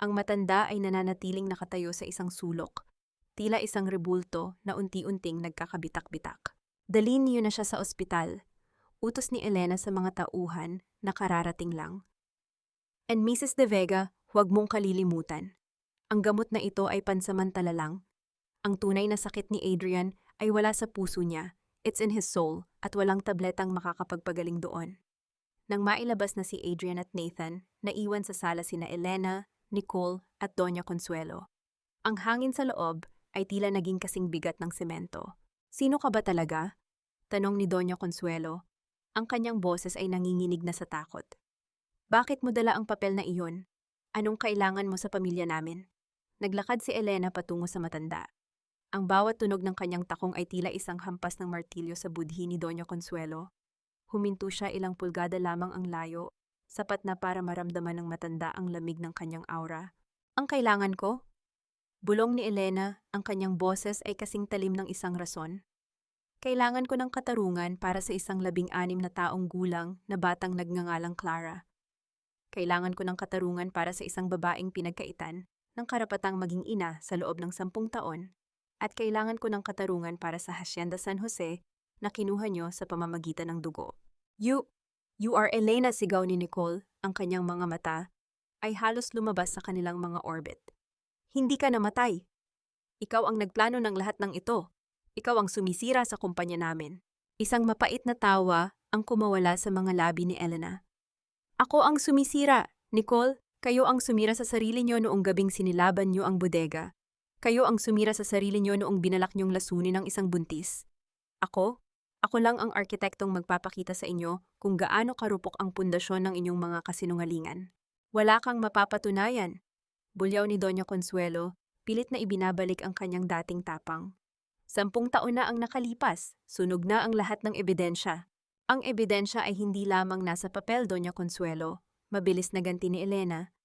Speaker 1: Ang matanda ay nananatiling nakatayo sa isang sulok, tila isang rebulto na unti-unting nagkakabitak-bitak. Dalhin niyo na siya sa ospital, utos ni Elena sa mga tauhan na kararating lang. And Mrs. De Vega, huwag mong kalilimutan. Ang gamot na ito ay pansamantala lang. Ang tunay na sakit ni Adrian ay wala sa puso niya, it's in his soul, at walang tabletang makakapagpagaling doon. Nang mailabas na si Adrian at Nathan, naiwan sa sala sina Elena, Nicole at Doña Consuelo. Ang hangin sa loob ay tila naging kasing bigat ng semento. Sino ka ba talaga? Tanong ni Doña Consuelo. Ang kanyang boses ay nanginginig na sa takot. Bakit mo dala ang papel na iyon? Anong kailangan mo sa pamilya namin? Naglakad si Elena patungo sa matanda. Ang bawat tunog ng kanyang takong ay tila isang hampas ng martilyo sa budhi ni Doña Consuelo. Huminto siya ilang pulgada lamang ang layo, sapat na para maramdaman ng matanda ang lamig ng kanyang aura. Ang kailangan ko? Bulong ni Elena, ang kanyang boses ay kasing talim ng isang rason. Kailangan ko ng katarungan para sa isang 16 na taong gulang na batang nagngangalang Clara. Kailangan ko ng katarungan para sa isang babaeng pinagkaitan ng karapatang maging ina sa loob ng 10 taon. At kailangan ko ng katarungan para sa Hacienda San Jose na kinuha niyo sa pamamagitan ng dugo. You are Elena, sigaw ni Nicole, ang kanyang mga mata ay halos lumabas sa kanilang mga orbit. Hindi ka namatay. Ikaw ang nagplano ng lahat ng ito. Ikaw ang sumisira sa kumpanya namin. Isang mapait na tawa ang kumawala sa mga labi ni Elena. Ako ang sumisira. Nicole, kayo ang sumira sa sarili niyo noong gabing sinilaban niyo ang bodega. Kayo ang sumira sa sarili niyo noong binalak niyong lasunin ng isang buntis. Ako? Ako lang ang arkitektong magpapakita sa inyo kung gaano karupok ang pundasyon ng inyong mga kasinungalingan. Wala kang mapapatunayan. Bulyaw ni Doña Consuelo, pilit na ibinabalik ang kanyang dating tapang. 10 taon na ang nakalipas, sunog na ang lahat ng ebidensya. Ang ebidensya ay hindi lamang nasa papel, Doña Consuelo, mabilis na ganti ni Elena.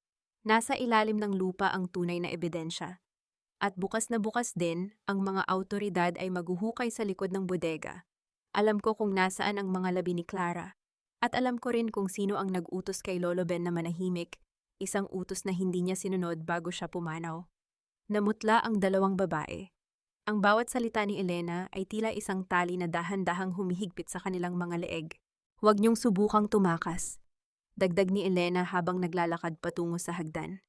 Speaker 1: Nasa ilalim ng lupa ang tunay na ebidensya. At bukas na bukas din, ang mga awtoridad ay maghuhukay sa likod ng bodega. Alam ko kung nasaan ang mga labi ni Clara. At alam ko rin kung sino ang nag-utos kay Lolo Ben na manahimik, isang utos na hindi niya sinunod bago siya pumanaw. Namutla ang 2 babae. Ang bawat salita ni Elena ay tila isang tali na dahan-dahang humihigpit sa kanilang mga leeg. Huwag niyong subukang tumakas. Dagdag ni Elena habang naglalakad patungo sa hagdan.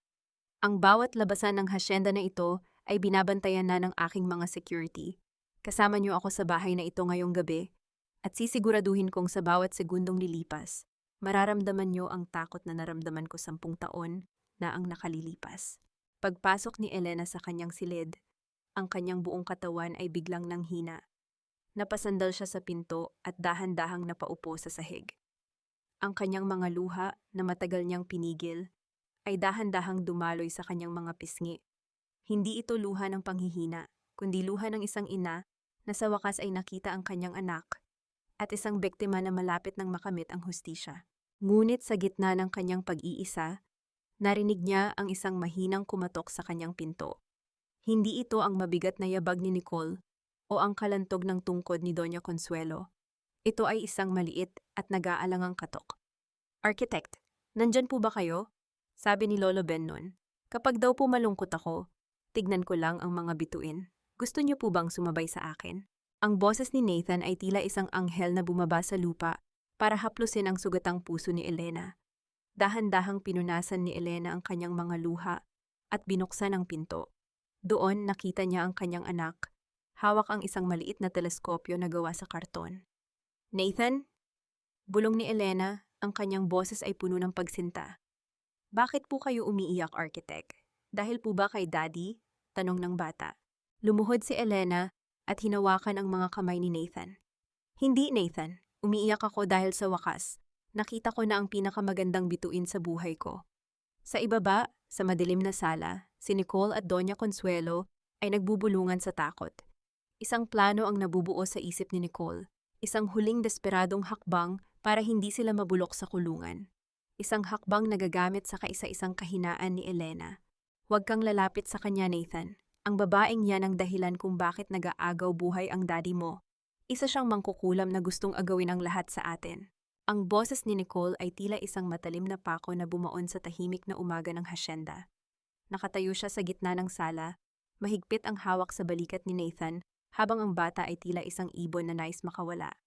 Speaker 1: Ang bawat labasan ng hacienda na ito ay binabantayan na ng aking mga security. Kasama niyo ako sa bahay na ito ngayong gabi at sisiguraduhin kong sa bawat segundong lilipas, mararamdaman niyo ang takot na naramdaman ko 10 taon na ang nakalilipas. Pagpasok ni Elena sa kanyang silid, ang kanyang buong katawan ay biglang nanghina. Napasandal siya sa pinto at dahan-dahang napaupo sa sahig. Ang kanyang mga luha na matagal niyang pinigil ay dahan-dahang dumaloy sa kanyang mga pisngi. Hindi ito luha ng panghihina, kundi luha ng isang ina na sa wakas ay nakita ang kanyang anak, at isang biktima na malapit ng makamit ang hustisya. Ngunit sa gitna ng kanyang pag-iisa, narinig niya ang isang mahinang kumatok sa kanyang pinto. Hindi ito ang mabigat na yabag ni Nicole o ang kalantog ng tungkod ni Doña Consuelo. Ito ay isang maliit at nag-aalangang katok. "Architect, nandyan po ba kayo?" sabi ni Lolo Ben noon. "Kapag daw po malungkot ako, tignan ko lang ang mga bituin. Gusto niyo po bang sumabay sa akin?" Ang boses ni Nathan ay tila isang anghel na bumaba sa lupa para haplusin ang sugatang puso ni Elena. Dahan-dahang pinunasan ni Elena ang kanyang mga luha at binuksan ang pinto. Doon nakita niya ang kanyang anak. Hawak ang isang maliit na teleskopyo na gawa sa karton. "Nathan?" Bulong ni Elena, ang kanyang boses ay puno ng pagsinta. "Bakit po kayo umiiyak, Architect? Dahil po ba kay Daddy?" tanong ng bata. Lumuhod si Elena at hinawakan ang mga kamay ni Nathan. "Hindi, Nathan. Umiiyak ako dahil sa wakas. Nakita ko na ang pinakamagandang bituin sa buhay ko." Sa ibaba, sa madilim na sala, si Nicole at Doña Consuelo ay nagbubulungan sa takot. Isang plano ang nabubuo sa isip ni Nicole. Isang huling desperadong hakbang para hindi sila mabulok sa kulungan. Isang hakbang na gagamit sa kaisa-isang kahinaan ni Elena. "Huwag kang lalapit sa kanya, Nathan. Ang babaeng yan ang dahilan kung bakit nag-aagaw buhay ang daddy mo. Isa siyang mangkukulam na gustong agawin ang lahat sa atin." Ang boses ni Nicole ay tila isang matalim na pako na bumaon sa tahimik na umaga ng hasyenda. Nakatayo siya sa gitna ng sala, mahigpit ang hawak sa balikat ni Nathan, habang ang bata ay tila isang ibon na nais makawala.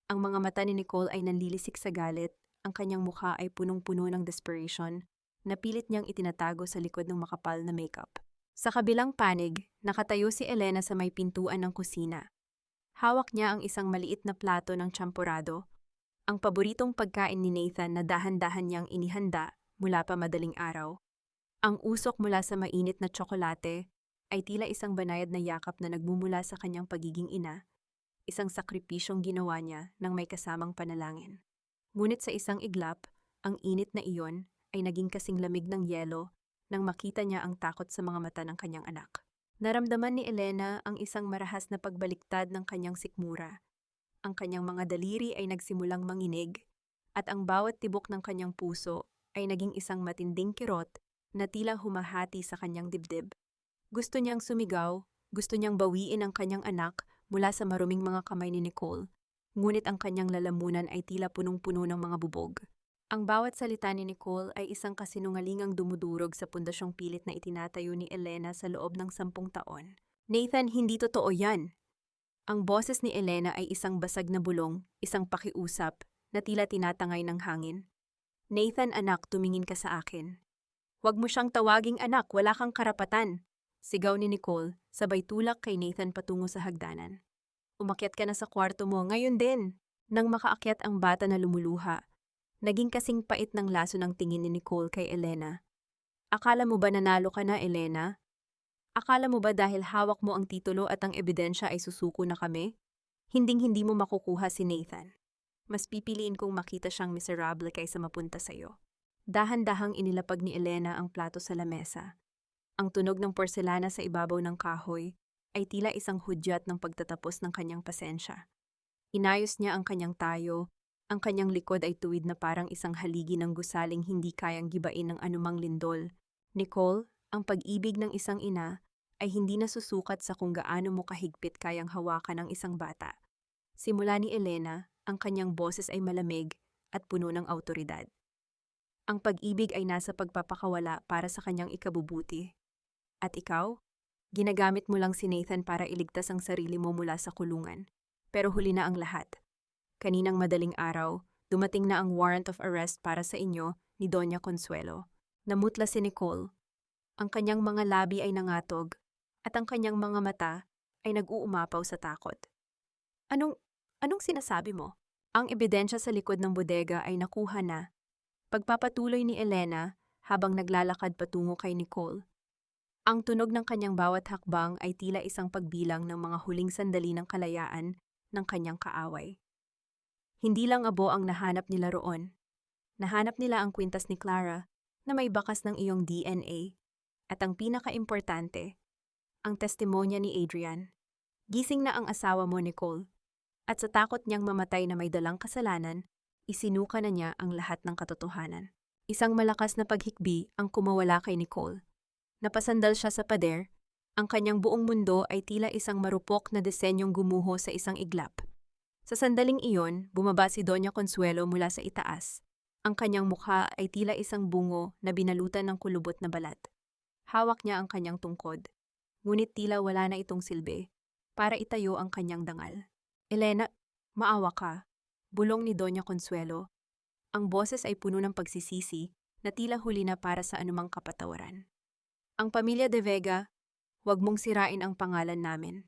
Speaker 1: Ang mga mata ni Nicole ay nanlilisik sa galit, ang kanyang mukha ay punong-puno ng desperation, na pilit niyang itinatago sa likod ng makapal na makeup. Sa kabilang panig, nakatayo si Elena sa may pintuan ng kusina. Hawak niya ang isang maliit na plato ng champorado, ang paboritong pagkain ni Nathan na dahan-dahan niyang inihanda mula pa madaling araw. Ang usok mula sa mainit na tsokolate ay tila isang banayad na yakap na nagmumula sa kanyang pagiging ina, isang sakripisyong ginawa niya nang may kasamang panalangin. Ngunit sa isang iglap, ang init na iyon ay naging kasing lamig ng yelo nang makita niya ang takot sa mga mata ng kanyang anak. Naramdaman ni Elena ang isang marahas na pagbaliktad ng kanyang sikmura. Ang kanyang mga daliri ay nagsimulang manginig, at ang bawat tibok ng kanyang puso ay naging isang matinding kirot na tila humahati sa kanyang dibdib. Gusto niyang sumigaw, gusto niyang bawiin ang kanyang anak mula sa maruming mga kamay ni Nicole, ngunit ang kanyang lalamunan ay tila punong-puno ng mga bubog. Ang bawat salita ni Nicole ay isang kasinungalingang dumudurog sa pundasyong pilit na itinatayo ni Elena sa loob ng 10 taon. "Nathan, hindi totoo yan!" Ang boses ni Elena ay isang basag na bulong, isang pakiusap, na tila tinatangay ng hangin. "Nathan, anak, tumingin ka sa akin." "Huwag mo siyang tawaging anak, wala kang karapatan!" Sigaw ni Nicole, sabay tulak kay Nathan patungo sa hagdanan. "Umakyat ka na sa kwarto mo, ngayon din!" Nang makaakyat ang bata na lumuluha, naging kasing pait ng laso ng tingin ni Nicole kay Elena. "Akala mo ba nanalo ka na, Elena? Akala mo ba dahil hawak mo ang titulo at ang ebidensya ay susuko na kami? Hinding-hindi mo makukuha si Nathan. Mas pipiliin kong makita siyang miserable kaysa mapunta sa'yo." Dahan-dahang inilapag ni Elena ang plato sa lamesa. Ang tunog ng porselana sa ibabaw ng kahoy ay tila isang hudyat ng pagtatapos ng kanyang pasensya. Inayos niya ang kanyang tayo, ang kanyang likod ay tuwid na parang isang haligi ng gusaling hindi kayang gibain ng anumang lindol. "Nicole, ang pag-ibig ng isang ina ay hindi nasusukat sa kung gaano mo kahigpit kayang hawakan ang isang bata." Simula ni Elena, ang kanyang boses ay malamig at puno ng awtoridad. Ang pag-ibig ay nasa pagpapakawala para sa kanyang ikabubuti. At ikaw? Ginagamit mo lang si Nathan para iligtas ang sarili mo mula sa kulungan. Pero huli na ang lahat. Kaninang madaling araw, dumating na ang warrant of arrest para sa inyo ni Doña Consuelo. Namutla si Nicole. Ang kanyang mga labi ay nangatog, at ang kanyang mga mata ay nag-uumapaw sa takot. Anong sinasabi mo?" Ang ebidensya sa likod ng bodega ay nakuha na. Pagpapatuloy ni Elena habang naglalakad patungo kay Nicole. Ang tunog ng kanyang bawat hakbang ay tila isang pagbilang ng mga huling sandali ng kalayaan ng kanyang kaaway. Hindi lang abo ang nahanap nila roon. Nahanap nila ang kwintas ni Clara na may bakas ng iyong DNA, at ang pinaka-importante, ang testimonya ni Adrian. Gising na ang asawa mo, Nicole, At sa takot niyang mamatay na may dalang kasalanan, isinuka na niya ang lahat ng katotohanan. Isang malakas na paghikbi ang kumawala kay Nicole. Napasandal siya sa pader, ang kanyang buong mundo ay tila isang marupok na disenyong gumuho sa isang iglap. Sa sandaling iyon, bumaba si Doña Consuelo mula sa itaas. Ang kanyang mukha ay tila isang bungo na binalutan ng kulubot na balat. Hawak niya ang kanyang tungkod, ngunit tila wala na itong silbi para itayo ang kanyang dangal. Elena, maawa ka, bulong ni Doña Consuelo. Ang boses ay puno ng pagsisisi na tila huli na para sa anumang kapatawaran. Ang pamilya de Vega, huwag mong sirain ang pangalan namin.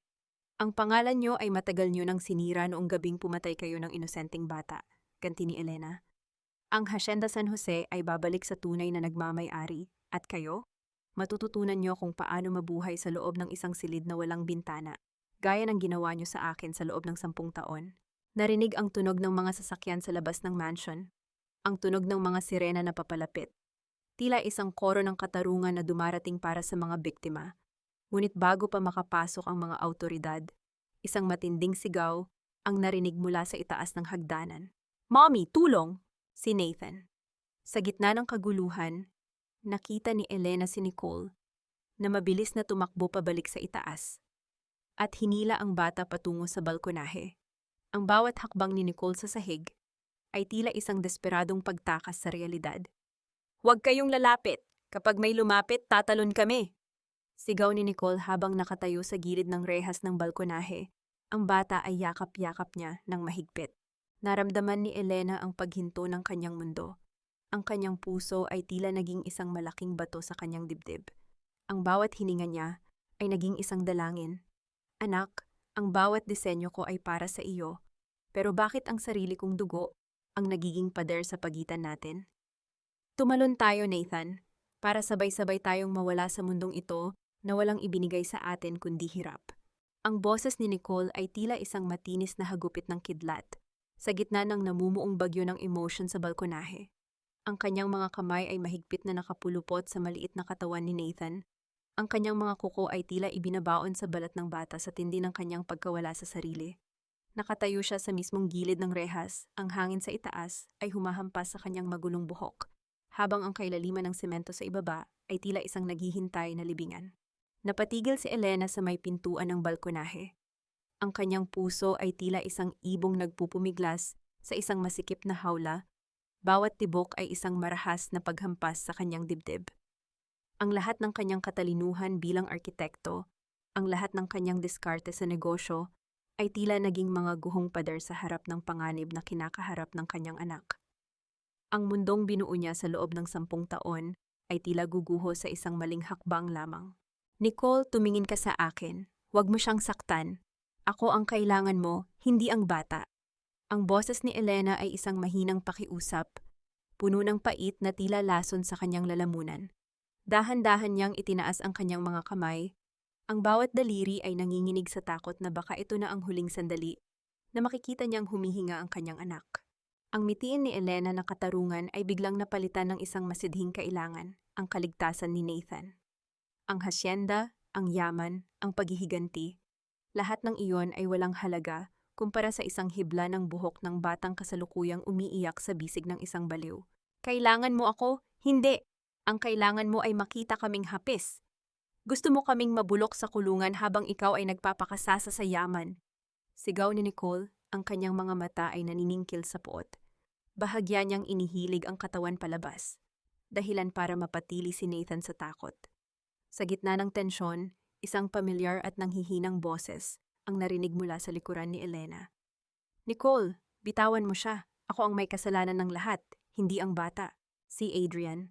Speaker 1: Ang pangalan niyo ay matagal niyo nang sinira noong gabing pumatay kayo ng inosenteng bata, ganti ni Elena. Ang Hacienda San Jose ay babalik sa tunay na nagmamay-ari, at kayo? Matututunan niyo kung paano mabuhay sa loob ng isang silid na walang bintana, gaya ng ginawa niyo sa akin sa loob ng 10 taon. Narinig ang tunog ng mga sasakyan sa labas ng mansion, ang tunog ng mga sirena na papalapit. Tila isang koro ng katarungan na dumarating para sa mga biktima. Ngunit bago pa makapasok ang mga awtoridad, isang matinding sigaw ang narinig mula sa itaas ng hagdanan. "Mommy, tulong!" Si Nathan. Sa gitna ng kaguluhan, nakita ni Elena si Nicole na mabilis na tumakbo pabalik sa itaas at hinila ang bata patungo sa balkonahe. Ang bawat hakbang ni Nicole sa sahig ay tila isang desperadong pagtakas sa realidad. "Huwag kayong lalapit! Kapag may lumapit, tatalon kami!" Sigaw ni Nicole habang nakatayo sa gilid ng rehas ng balkonahe. Ang bata ay yakap-yakap niya ng mahigpit. Naramdaman ni Elena ang paghinto ng kanyang mundo. Ang kanyang puso ay tila naging isang malaking bato sa kanyang dibdib. Ang bawat hininga niya ay naging isang dalangin. "Anak, ang bawat disenyo ko ay para sa iyo. Pero bakit ang sarili kong dugo ang nagiging pader sa pagitan natin?" Tumalon tayo, Nathan, para sabay-sabay tayong mawala sa mundong ito na walang ibinigay sa atin kundi hirap. Ang boses ni Nicole ay tila isang matinis na hagupit ng kidlat, sa gitna ng namumuong bagyo ng emotion sa balkonahe. Ang kanyang mga kamay ay mahigpit na nakapulupot sa maliit na katawan ni Nathan. Ang kanyang mga kuko ay tila ibinabaon sa balat ng bata sa tindi ng kanyang pagkawala sa sarili. Nakatayo siya sa mismong gilid ng rehas, ang hangin sa itaas ay humahampas sa kanyang magulong buhok, habang ang kailaliman ng semento sa ibaba ay tila isang naghihintay na libingan. Napatigil si Elena sa may pintuan ng balkonahe. Ang kanyang puso ay tila isang ibong nagpupumiglas sa isang masikip na hawla. Bawat tibok ay isang marahas na paghampas sa kanyang dibdib. Ang lahat ng kanyang katalinuhan bilang arkitekto, ang lahat ng kanyang diskarte sa negosyo, ay tila naging mga guhong pader sa harap ng panganib na kinakaharap ng kanyang anak. Ang mundong binuo niya sa loob ng 10 taon ay tila guguho sa isang maling hakbang lamang. "Nicole, tumingin ka sa akin. Huwag mo siyang saktan. Ako ang kailangan mo, hindi ang bata." Ang boses ni Elena ay isang mahinang pakiusap, puno ng pait na tila lason sa kanyang lalamunan. Dahan-dahan niyang itinaas ang kanyang mga kamay. Ang bawat daliri ay nanginginig sa takot na baka ito na ang huling sandali na makikita niyang humihinga ang kanyang anak. Ang mitiin ni Elena na katarungan ay biglang napalitan ng isang masidhing kailangan, ang kaligtasan ni Nathan. Ang hasyenda, ang yaman, ang paghihiganti, lahat ng iyon ay walang halaga kumpara sa isang hibla ng buhok ng batang kasalukuyang umiiyak sa bisig ng isang baliw. "Kailangan mo ako? Hindi! Ang kailangan mo ay makita kaming hapis. Gusto mo kaming mabulok sa kulungan habang ikaw ay nagpapakasasa sa yaman." Sigaw ni Nicole, ang kanyang mga mata ay naniningkil sa puot. Bahagya niyang inihilig ang katawan palabas, dahilan para mapatili si Nathan sa takot. Sa gitna ng tensyon, isang pamilyar at nanghihinang boses ang narinig mula sa likuran ni Elena. "Nicole, bitawan mo siya. Ako ang may kasalanan ng lahat, hindi ang bata." Si Adrian.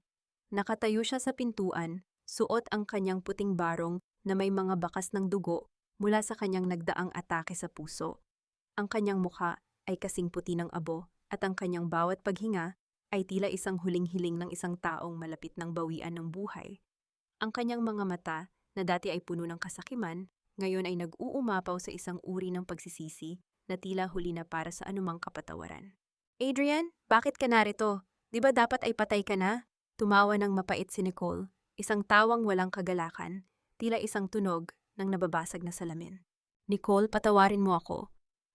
Speaker 1: Nakatayo siya sa pintuan, suot ang kanyang puting barong na may mga bakas ng dugo mula sa kanyang nagdaang atake sa puso. Ang kanyang mukha ay kasing puti ng abo at ang kanyang bawat paghinga ay tila isang huling hiling ng isang taong malapit ng bawian ng buhay. Ang kanyang mga mata, na dati ay puno ng kasakiman, ngayon ay nag-uumapaw sa isang uri ng pagsisisi na tila huli na para sa anumang kapatawaran. "Adrian, bakit ka narito? Di ba dapat ay patay ka na?" Tumawa ng mapait si Nicole, isang tawang walang kagalakan, tila isang tunog ng nababasag na salamin. "Nicole, patawarin mo ako.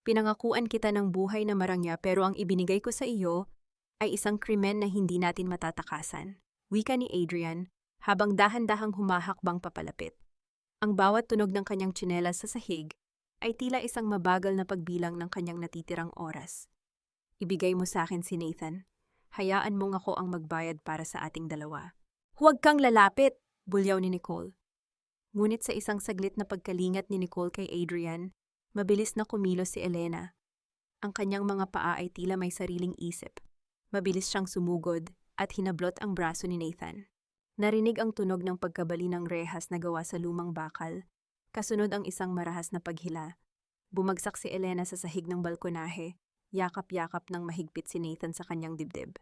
Speaker 1: Pinangakuan kita ng buhay na marangya pero ang ibinigay ko sa iyo ay isang krimen na hindi natin matatakasan. Wika ni Adrian habang dahan-dahang humahakbang papalapit. Ang bawat tunog ng kanyang tsinelas sa sahig ay tila isang mabagal na pagbilang ng kanyang natitirang oras. Ibigay mo sa akin si Nathan. Hayaan mong ako ang magbayad para sa ating dalawa. Huwag kang lalapit, bulyaw ni Nicole. Ngunit sa isang saglit na pagkalingat ni Nicole kay Adrian, mabilis na kumilos si Elena. Ang kanyang mga paa ay tila may sariling isip. Mabilis siyang sumugod at hinablot ang braso ni Nathan. Narinig ang tunog ng pagkabali ng rehas na gawa sa lumang bakal. Kasunod ang isang marahas na paghila. Bumagsak si Elena sa sahig ng balkonahe, yakap-yakap ng mahigpit si Nathan sa kanyang dibdib.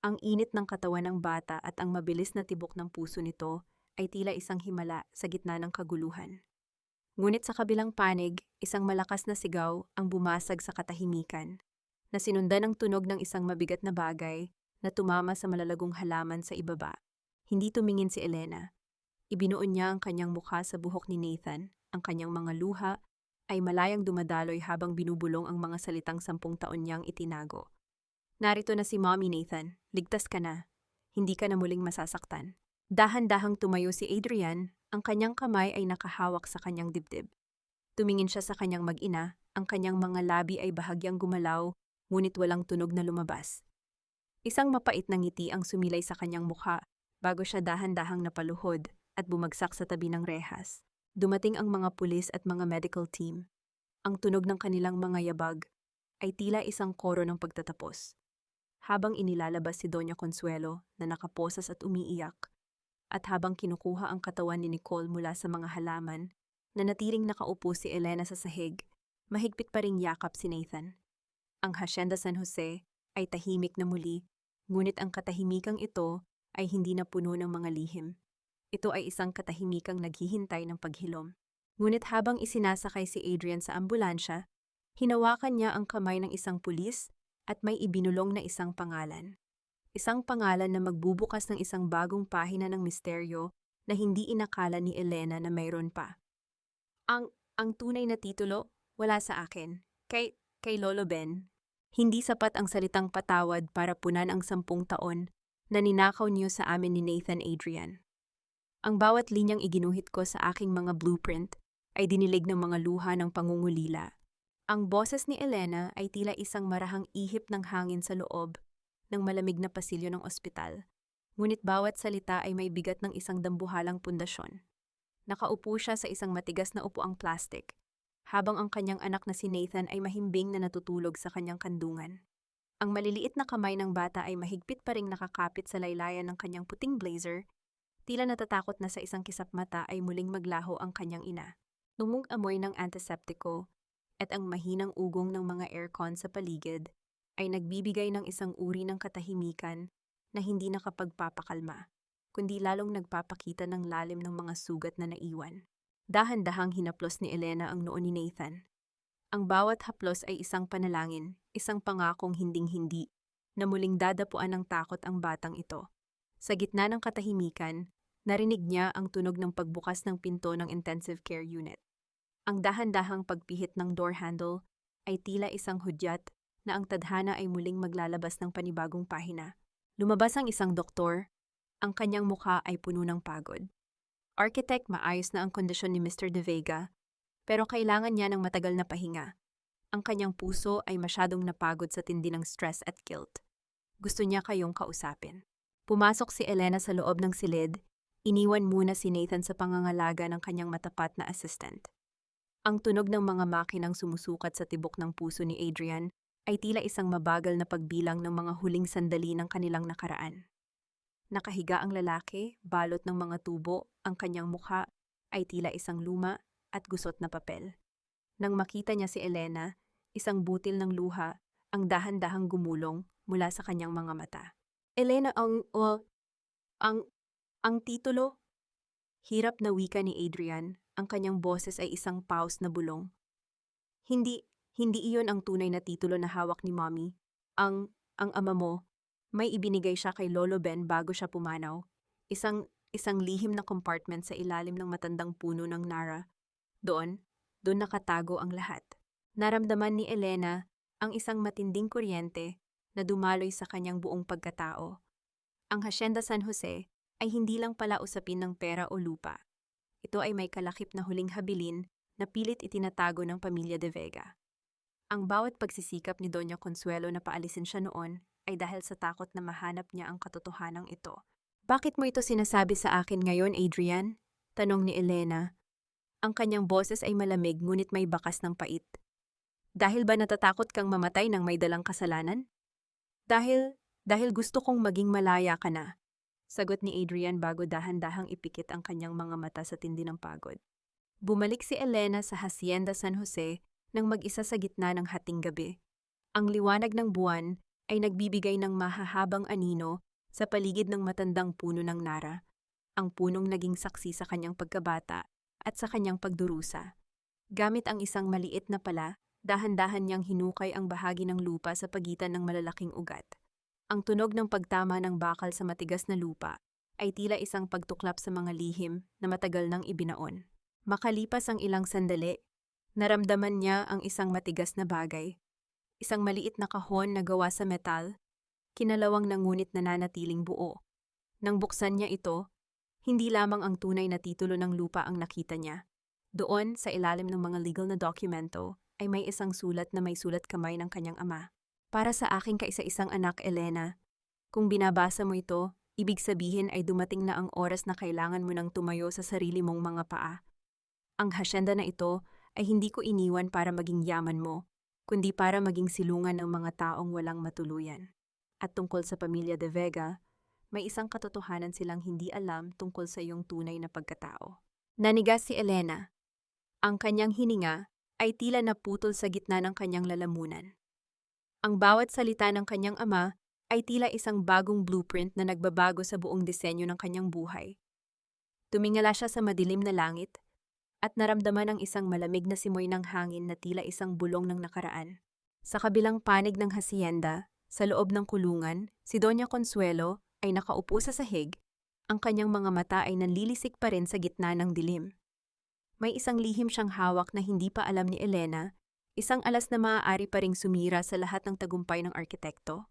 Speaker 1: Ang init ng katawan ng bata at ang mabilis na tibok ng puso nito ay tila isang himala sa gitna ng kaguluhan. Ngunit sa kabilang panig, isang malakas na sigaw ang bumasag sa katahimikan, na sinundan ng tunog ng isang mabigat na bagay na tumama sa malalagong halaman sa ibaba. Hindi tumingin si Elena. Ibinuon niya ang kanyang mukha sa buhok ni Nathan, ang kanyang mga luha ay malayang dumadaloy habang binubulong ang mga salitang 10 taon niyang itinago. Narito na si Mommy Nathan, ligtas ka na. Hindi ka na muling masasaktan. Dahan-dahang tumayo si Adrian, ang kanyang kamay ay nakahawak sa kanyang dibdib. Tumingin siya sa kanyang mag-ina, ang kanyang mga labi ay bahagyang gumalaw, ngunit walang tunog na lumabas. Isang mapait na ngiti ang sumilay sa kanyang mukha, bago siya dahan-dahang napaluhod at bumagsak sa tabi ng rehas. Dumating ang mga pulis at mga medical team. Ang tunog ng kanilang mga yabag ay tila isang koro ng pagtatapos. Habang inilalabas si Doña Consuelo na nakaposas at umiiyak, at habang kinukuha ang katawan ni Nicole mula sa mga halaman, na natiling nakaupo si Elena sa sahig, mahigpit pa ring yakap si Nathan. Ang Hacienda San Jose ay tahimik na muli, ngunit ang katahimikang ito ay hindi na puno ng mga lihim. Ito ay isang katahimikang naghihintay ng paghilom. Ngunit habang isinasakay si Adrian sa ambulansya, hinawakan niya ang kamay ng isang pulis at may ibinulong na isang pangalan. Isang pangalan na magbubukas ng isang bagong pahina ng misteryo na hindi inakala ni Elena na mayroon pa. Ang tunay na titulo, wala sa akin. Kay Lolo Ben. Hindi sapat ang salitang patawad para punan ang 10 taon na ninakaw niyo sa amin ni Nathan Adrian. Ang bawat linyang iginuhit ko sa aking mga blueprint ay dinilig ng mga luha ng pangungulila. Ang boses ni Elena ay tila isang marahang ihip ng hangin sa loob ng malamig na pasilyo ng ospital, ngunit bawat salita ay may bigat ng isang dambuhalang pundasyon. Nakaupo siya sa isang matigas na upuang plastik, habang ang kanyang anak na si Nathan ay mahimbing na natutulog sa kanyang kandungan. Ang maliliit na kamay ng bata ay mahigpit pa ring nakakapit sa laylayan ng kanyang puting blazer, tila natatakot na sa isang kisap mata ay muling maglaho ang kanyang ina. Lumog amoy ng antiseptiko at ang mahinang ugong ng mga aircon sa paligid ay nagbibigay ng isang uri ng katahimikan na hindi nakapagpapakalma, kundi lalong nagpapakita ng lalim ng mga sugat na naiwan. Dahan-dahang hinaplos ni Elena ang noo ni Nathan. Ang bawat haplos ay isang panalangin, isang pangakong hinding-hindi, na muling dadapuan ng takot ang batang ito. Sa gitna ng katahimikan, narinig niya ang tunog ng pagbukas ng pinto ng intensive care unit. Ang dahan-dahang pagpihit ng door handle ay tila isang hudyat na ang tadhana ay muling maglalabas ng panibagong pahina. Lumabas ang isang doktor, ang kanyang mukha ay puno ng pagod. Architect, maayos na ang kondisyon ni Mr. De Vega, pero kailangan niya ng matagal na pahinga. Ang kanyang puso ay masyadong napagod sa tindi ng stress at guilt. Gusto niya kayong kausapin. Pumasok si Elena sa loob ng silid, iniwan muna si Nathan sa pangangalaga ng kanyang matapat na assistant. Ang tunog ng mga makinang sumusukat sa tibok ng puso ni Adrian ay tila isang mabagal na pagbilang ng mga huling sandali ng kanilang nakaraan. Nakahiga ang lalaki, balot ng mga tubo, ang kanyang mukha ay tila isang luma at gusot na papel. Nang makita niya si Elena, isang butil ng luha ang dahan-dahang gumulong mula sa kanyang mga mata. Elena, ang titulo? Hirap na wika ni Adrian, ang kanyang boses ay isang pause na bulong. Hindi iyon ang tunay na titulo na hawak ni Mommy. Ang ama mo, may ibinigay siya kay Lolo Ben bago siya pumanaw. Isang lihim na compartment sa ilalim ng matandang puno ng Nara. Doon nakatago ang lahat. Naramdaman ni Elena ang isang matinding kuryente na dumaloy sa kanyang buong pagkatao. Ang Hacienda San Jose ay hindi lang pala usapin ng pera o lupa. Ito ay may kalakip na huling habilin na pilit itinatago ng pamilya de Vega. Ang bawat pagsisikap ni Doña Consuelo na paalisin siya noon ay dahil sa takot na mahanap niya ang katotohanang ito. Bakit mo ito sinasabi sa akin ngayon, Adrian? Tanong ni Elena. Ang kanyang boses ay malamig ngunit may bakas ng pait. Dahil ba natatakot kang mamatay ng may dalang kasalanan? Dahil gusto kong maging malaya ka na. Sagot ni Adrian bago dahan-dahang ipikit ang kanyang mga mata sa tindi ng pagod. Bumalik si Elena sa Hacienda San Jose nang mag-isa sa gitna ng hating gabi. Ang liwanag ng buwan ay nagbibigay ng mahahabang anino sa paligid ng matandang puno ng Nara, ang punong naging saksi sa kanyang pagkabata at sa kanyang pagdurusa. Gamit ang isang maliit na pala, dahan-dahan niyang hinukay ang bahagi ng lupa sa pagitan ng malalaking ugat. Ang tunog ng pagtama ng bakal sa matigas na lupa ay tila isang pagtuklap sa mga lihim na matagal nang ibinaon. Makalipas ang ilang sandali, naramdaman niya ang isang matigas na bagay. Isang maliit na kahon na gawa sa metal, kinalawang na ngunit nananatiling buo. Nang buksan niya ito, hindi lamang ang tunay na titulo ng lupa ang nakita niya. Doon, sa ilalim ng mga legal na dokumento, ay may isang sulat na may sulat kamay ng kanyang ama. Para sa aking kaisa-isang anak, Elena, kung binabasa mo ito, ibig sabihin ay dumating na ang oras na kailangan mo nang tumayo sa sarili mong mga paa. Ang hasyenda na ito ay hindi ko iniwan para maging yaman mo, kundi para maging silungan ng mga taong walang matuluyan. At tungkol sa pamilya de Vega, may isang katotohanan silang hindi alam tungkol sa iyong tunay na pagkatao. Nanigas si Elena. Ang kanyang hininga ay tila naputol sa gitna ng kanyang lalamunan. Ang bawat salita ng kanyang ama ay tila isang bagong blueprint na nagbabago sa buong disenyo ng kanyang buhay. Tumingala siya sa madilim na langit at naramdaman ang isang malamig na simoy ng hangin na tila isang bulong ng nakaraan. Sa kabilang panig ng hacienda, sa loob ng kulungan, si Doña Consuelo ay nakaupo sa sahig, ang kanyang mga mata ay nanlilisik pa rin sa gitna ng dilim. May isang lihim siyang hawak na hindi pa alam ni Elena, isang alas na maaari pa ring sumira sa lahat ng tagumpay ng arkitekto.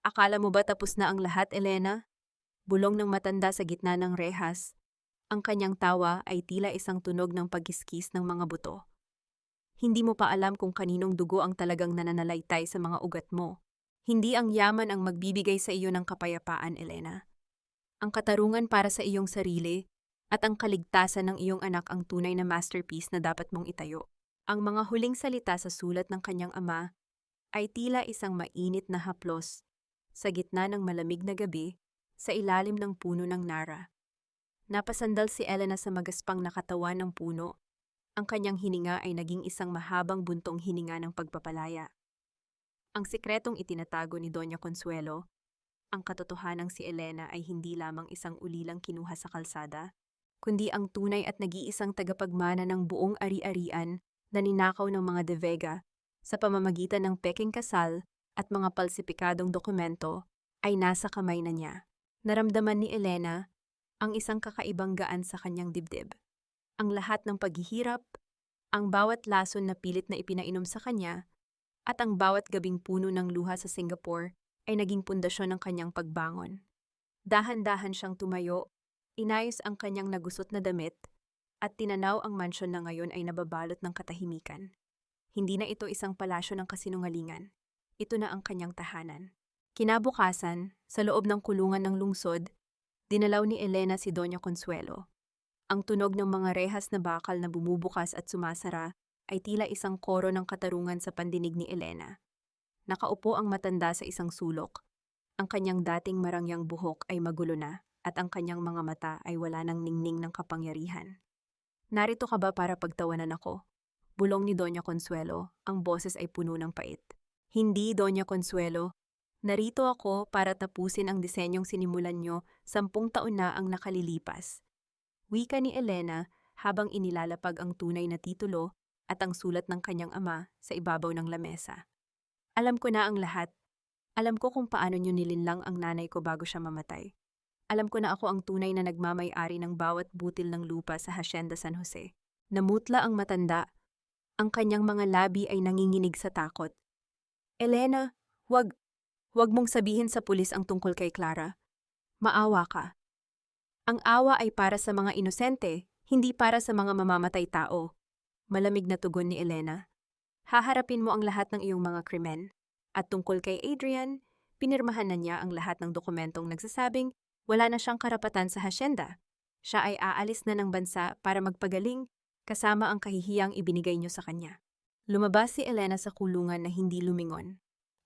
Speaker 1: Akala mo ba tapos na ang lahat, Elena? Bulong ng matanda sa gitna ng rehas. Ang kanyang tawa ay tila isang tunog ng pagkiskis ng mga buto. Hindi mo pa alam kung kaninong dugo ang talagang nananalaytay sa mga ugat mo. Hindi ang yaman ang magbibigay sa iyo ng kapayapaan, Elena. Ang katarungan para sa iyong sarili at ang kaligtasan ng iyong anak ang tunay na masterpiece na dapat mong itayo. Ang mga huling salita sa sulat ng kanyang ama ay tila isang mainit na haplos sa gitna ng malamig na gabi sa ilalim ng puno ng Nara. Napasandal si Elena sa magaspang na katawan ng puno. Ang kanyang hininga ay naging isang mahabang buntong hininga ng pagpapalaya. Ang sikretong itinatago ni Doña Consuelo, ang katotohanang si Elena ay hindi lamang isang ulilang kinuha sa kalsada, kundi ang tunay at nag-iisang tagapagmana ng buong ari-arian na ninakaw ng mga de Vega sa pamamagitan ng peking kasal at mga palsipikadong dokumento ay nasa kamay na niya. Naramdaman ni Elena ang isang kakaibang gaan sa kanyang dibdib. Ang lahat ng paghihirap, ang bawat lason na pilit na ipinainom sa kanya, at ang bawat gabing puno ng luha sa Singapore ay naging pundasyon ng kanyang pagbangon. Dahan-dahan siyang tumayo, inayos ang kanyang nagusot na damit, at tinanaw ang mansyon na ngayon ay nababalot ng katahimikan. Hindi na ito isang palasyo ng kasinungalingan. Ito na ang kanyang tahanan. Kinabukasan, sa loob ng kulungan ng lungsod, dinalaw ni Elena si Doña Consuelo. Ang tunog ng mga rehas na bakal na bumubukas at sumasara ay tila isang koro ng katarungan sa pandinig ni Elena. Nakaupo ang matanda sa isang sulok. Ang kanyang dating marangyang buhok ay magulo na at ang kanyang mga mata ay wala ng ningning ng kapangyarihan. Narito ka ba para pagtawanan ako? Bulong ni Doña Consuelo, ang boses ay puno ng pait. Hindi, Doña Consuelo. Narito ako para tapusin ang disenyong sinimulan nyo 10 taon na ang nakalilipas. Wika ni Elena habang inilalapag ang tunay na titulo at ang sulat ng kanyang ama sa ibabaw ng lamesa. Alam ko na ang lahat. Alam ko kung paano nyo nilinlang ang nanay ko bago siya mamatay. Alam ko na ako ang tunay na nagmamay-ari ng bawat butil ng lupa sa Hacienda San Jose. Namutla ang matanda. Ang kanyang mga labi ay nanginginig sa takot. Elena, wag mong sabihin sa pulis ang tungkol kay Clara. Maawa ka. Ang awa ay para sa mga inosente, hindi para sa mga mamamatay tao. Malamig na tugon ni Elena. Haharapin mo ang lahat ng iyong mga krimen. At tungkol kay Adrian, pinirmahan na niya ang lahat ng dokumentong nagsasabing wala na siyang karapatan sa hasyenda. Siya ay aalis na ng bansa para magpagaling, kasama ang kahihiyang ibinigay niyo sa kanya. Lumabas si Elena sa kulungan na hindi lumingon.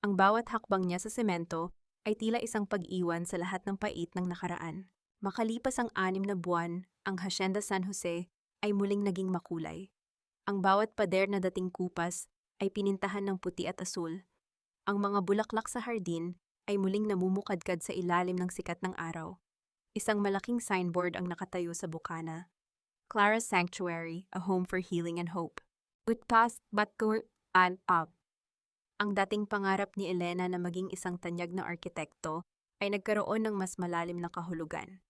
Speaker 1: Ang bawat hakbang niya sa semento ay tila isang pag-iwan sa lahat ng pait ng nakaraan. Makalipas ang 6 na buwan, ang Hacienda San Jose ay muling naging makulay. Ang bawat pader na dating kupas ay pinintahan ng puti at asul. Ang mga bulaklak sa hardin ay muling namumukadkad sa ilalim ng sikat ng araw. Isang malaking signboard ang nakatayo sa bukana. Clara's Sanctuary, a home for healing and hope. With past but and up. Ang dating pangarap ni Elena na maging isang tanyag na arkitekto ay nagkaroon ng mas malalim na kahulugan.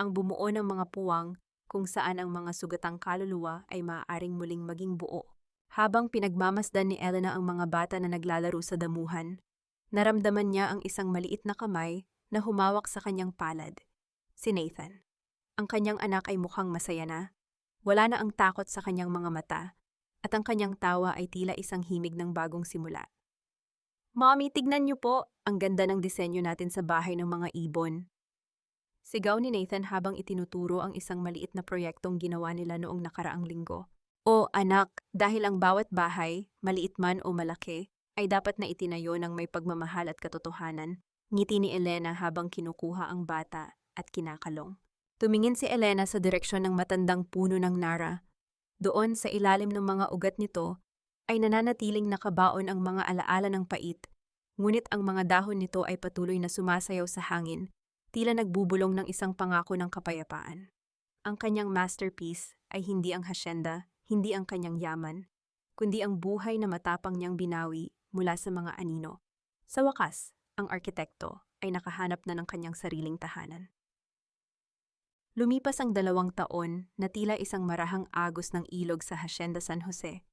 Speaker 1: Ang bumuo ng mga puwang kung saan ang mga sugatang kaluluwa ay maaaring muling maging buo. Habang pinagmamasdan ni Elena ang mga bata na naglalaro sa damuhan, naramdaman niya ang isang maliit na kamay na humawak sa kanyang palad. Si Nathan. Ang kanyang anak ay mukhang masaya na. Wala na ang takot sa kanyang mga mata, at ang kanyang tawa ay tila isang himig ng bagong simula. Mommy, tignan niyo po! Ang ganda ng disenyo natin sa bahay ng mga ibon. Sigaw ni Nathan habang itinuturo ang isang maliit na proyektong ginawa nila noong nakaraang linggo. O anak, dahil ang bawat bahay, maliit man o malaki, ay dapat na itinayo ng may pagmamahal at katotohanan, ngiti ni Elena habang kinukuha ang bata at kinakalong. Tumingin si Elena sa direksyon ng matandang puno ng nara. Doon sa ilalim ng mga ugat nito, ay nananatiling nakabaon ang mga alaala ng pait, ngunit ang mga dahon nito ay patuloy na sumasayaw sa hangin, tila nagbubulong ng isang pangako ng kapayapaan. Ang kanyang masterpiece ay hindi ang hasyenda, hindi ang kanyang yaman, kundi ang buhay na matapang niyang binawi mula sa mga anino. Sa wakas, ang arkitekto ay nakahanap na ng kanyang sariling tahanan. Lumipas ang 2 taon na tila isang marahang agos ng ilog sa Hacienda San Jose.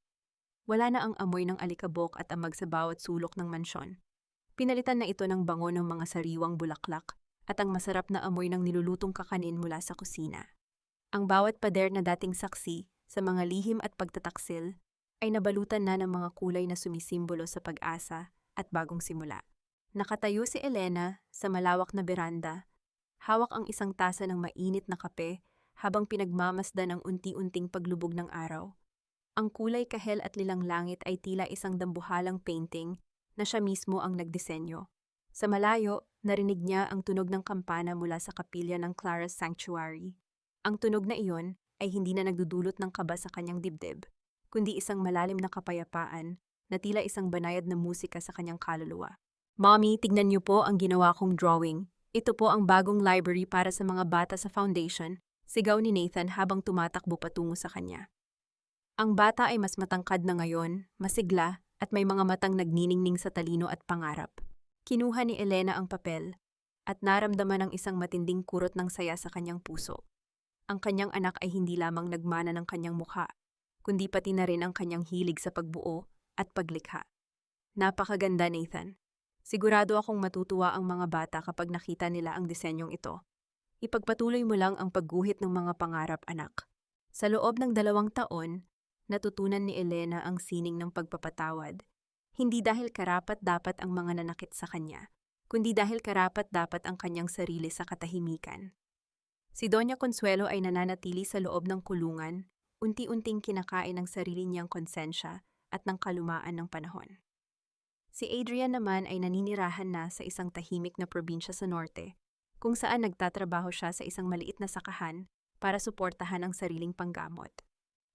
Speaker 1: Wala na ang amoy ng alikabok at amag sa bawat sulok ng mansyon. Pinalitan na ito ng bango ng mga sariwang bulaklak at ang masarap na amoy ng nilulutong kakanin mula sa kusina. Ang bawat pader na dating saksi sa mga lihim at pagtataksil ay nabalutan na ng mga kulay na sumisimbolo sa pag-asa at bagong simula. Nakatayo si Elena sa malawak na beranda, hawak ang isang tasa ng mainit na kape habang pinagmamasdan ang unti-unting paglubog ng araw. Ang kulay kahel at lilang langit ay tila isang dambuhalang painting na siya mismo ang nagdisenyo. Sa malayo, narinig niya ang tunog ng kampana mula sa kapilya ng Clara's Sanctuary. Ang tunog na iyon ay hindi na nagdudulot ng kaba sa kanyang dibdib, kundi isang malalim na kapayapaan na tila isang banayad na musika sa kanyang kaluluwa. Mommy, tignan niyo po ang ginawa kong drawing. Ito po ang bagong library para sa mga bata sa foundation, sigaw ni Nathan habang tumatakbo patungo sa kanya. Ang bata ay mas matangkad na ngayon, masigla, at may mga matang nagniningning sa talino at pangarap. Kinuha ni Elena ang papel at naramdaman ang isang matinding kurot ng saya sa kanyang puso. Ang kanyang anak ay hindi lamang nagmana ng kanyang mukha, kundi pati na rin ang kanyang hilig sa pagbuo at paglikha. Napakaganda, Nathan. Sigurado akong matutuwa ang mga bata kapag nakita nila ang disenyong ito. Ipagpatuloy mo lang ang pagguhit ng mga pangarap, anak. Sa loob ng 2 taon, natutunan ni Elena ang sining ng pagpapatawad. Hindi dahil karapat-dapat ang mga nanakit sa kanya, kundi dahil karapat-dapat ang kanyang sarili sa katahimikan. Si Doña Consuelo ay nananatili sa loob ng kulungan, unti-unting kinakain ng sarili niyang konsensya at ng kalumaan ng panahon. Si Adrian naman ay naninirahan na sa isang tahimik na probinsya sa norte, kung saan nagtatrabaho siya sa isang maliit na sakahan para suportahan ang sariling panggamot.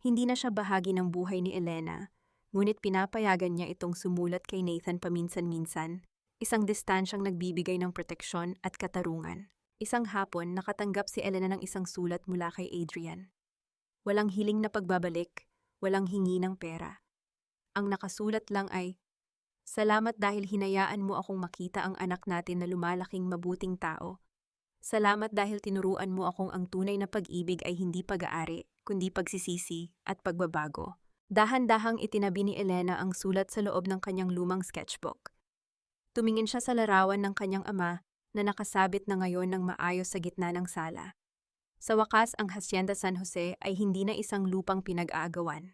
Speaker 1: Hindi na siya bahagi ng buhay ni Elena, ngunit pinapayagan niya itong sumulat kay Nathan paminsan-minsan, isang distansyang nagbibigay ng proteksyon at katarungan. Isang hapon, nakatanggap si Elena ng isang sulat mula kay Adrian. Walang hiling na pagbabalik, walang hingi ng pera. Ang nakasulat lang ay, "Salamat dahil hinayaan mo akong makita ang anak natin na lumalaking mabuting tao. Salamat dahil tinuruan mo akong ang tunay na pag-ibig ay hindi pag-aari, kundi pagsisisi at pagbabago." Dahan-dahang itinabi ni Elena ang sulat sa loob ng kanyang lumang sketchbook. Tumingin siya sa larawan ng kanyang ama na nakasabit na ngayon ng maayos sa gitna ng sala. Sa wakas, ang Hacienda San Jose ay hindi na isang lupang pinag-aagawan.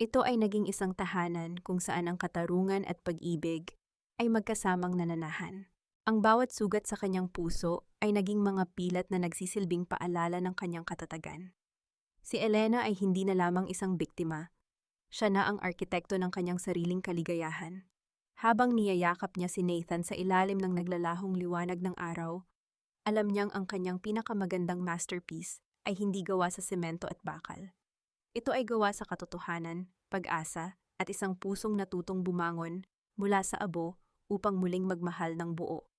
Speaker 1: Ito ay naging isang tahanan kung saan ang katarungan at pag-ibig ay magkasamang nananahan. Ang bawat sugat sa kanyang puso ay naging mga pilat na nagsisilbing paalala ng kanyang katatagan. Si Elena ay hindi na lamang isang biktima. Siya na ang arkitekto ng kanyang sariling kaligayahan. Habang niyayakap niya si Nathan sa ilalim ng naglalahong liwanag ng araw, alam niyang ang kanyang pinakamagandang masterpiece ay hindi gawa sa semento at bakal. Ito ay gawa sa katotohanan, pag-asa, at isang pusong natutong bumangon mula sa abo upang muling magmahal ng buo.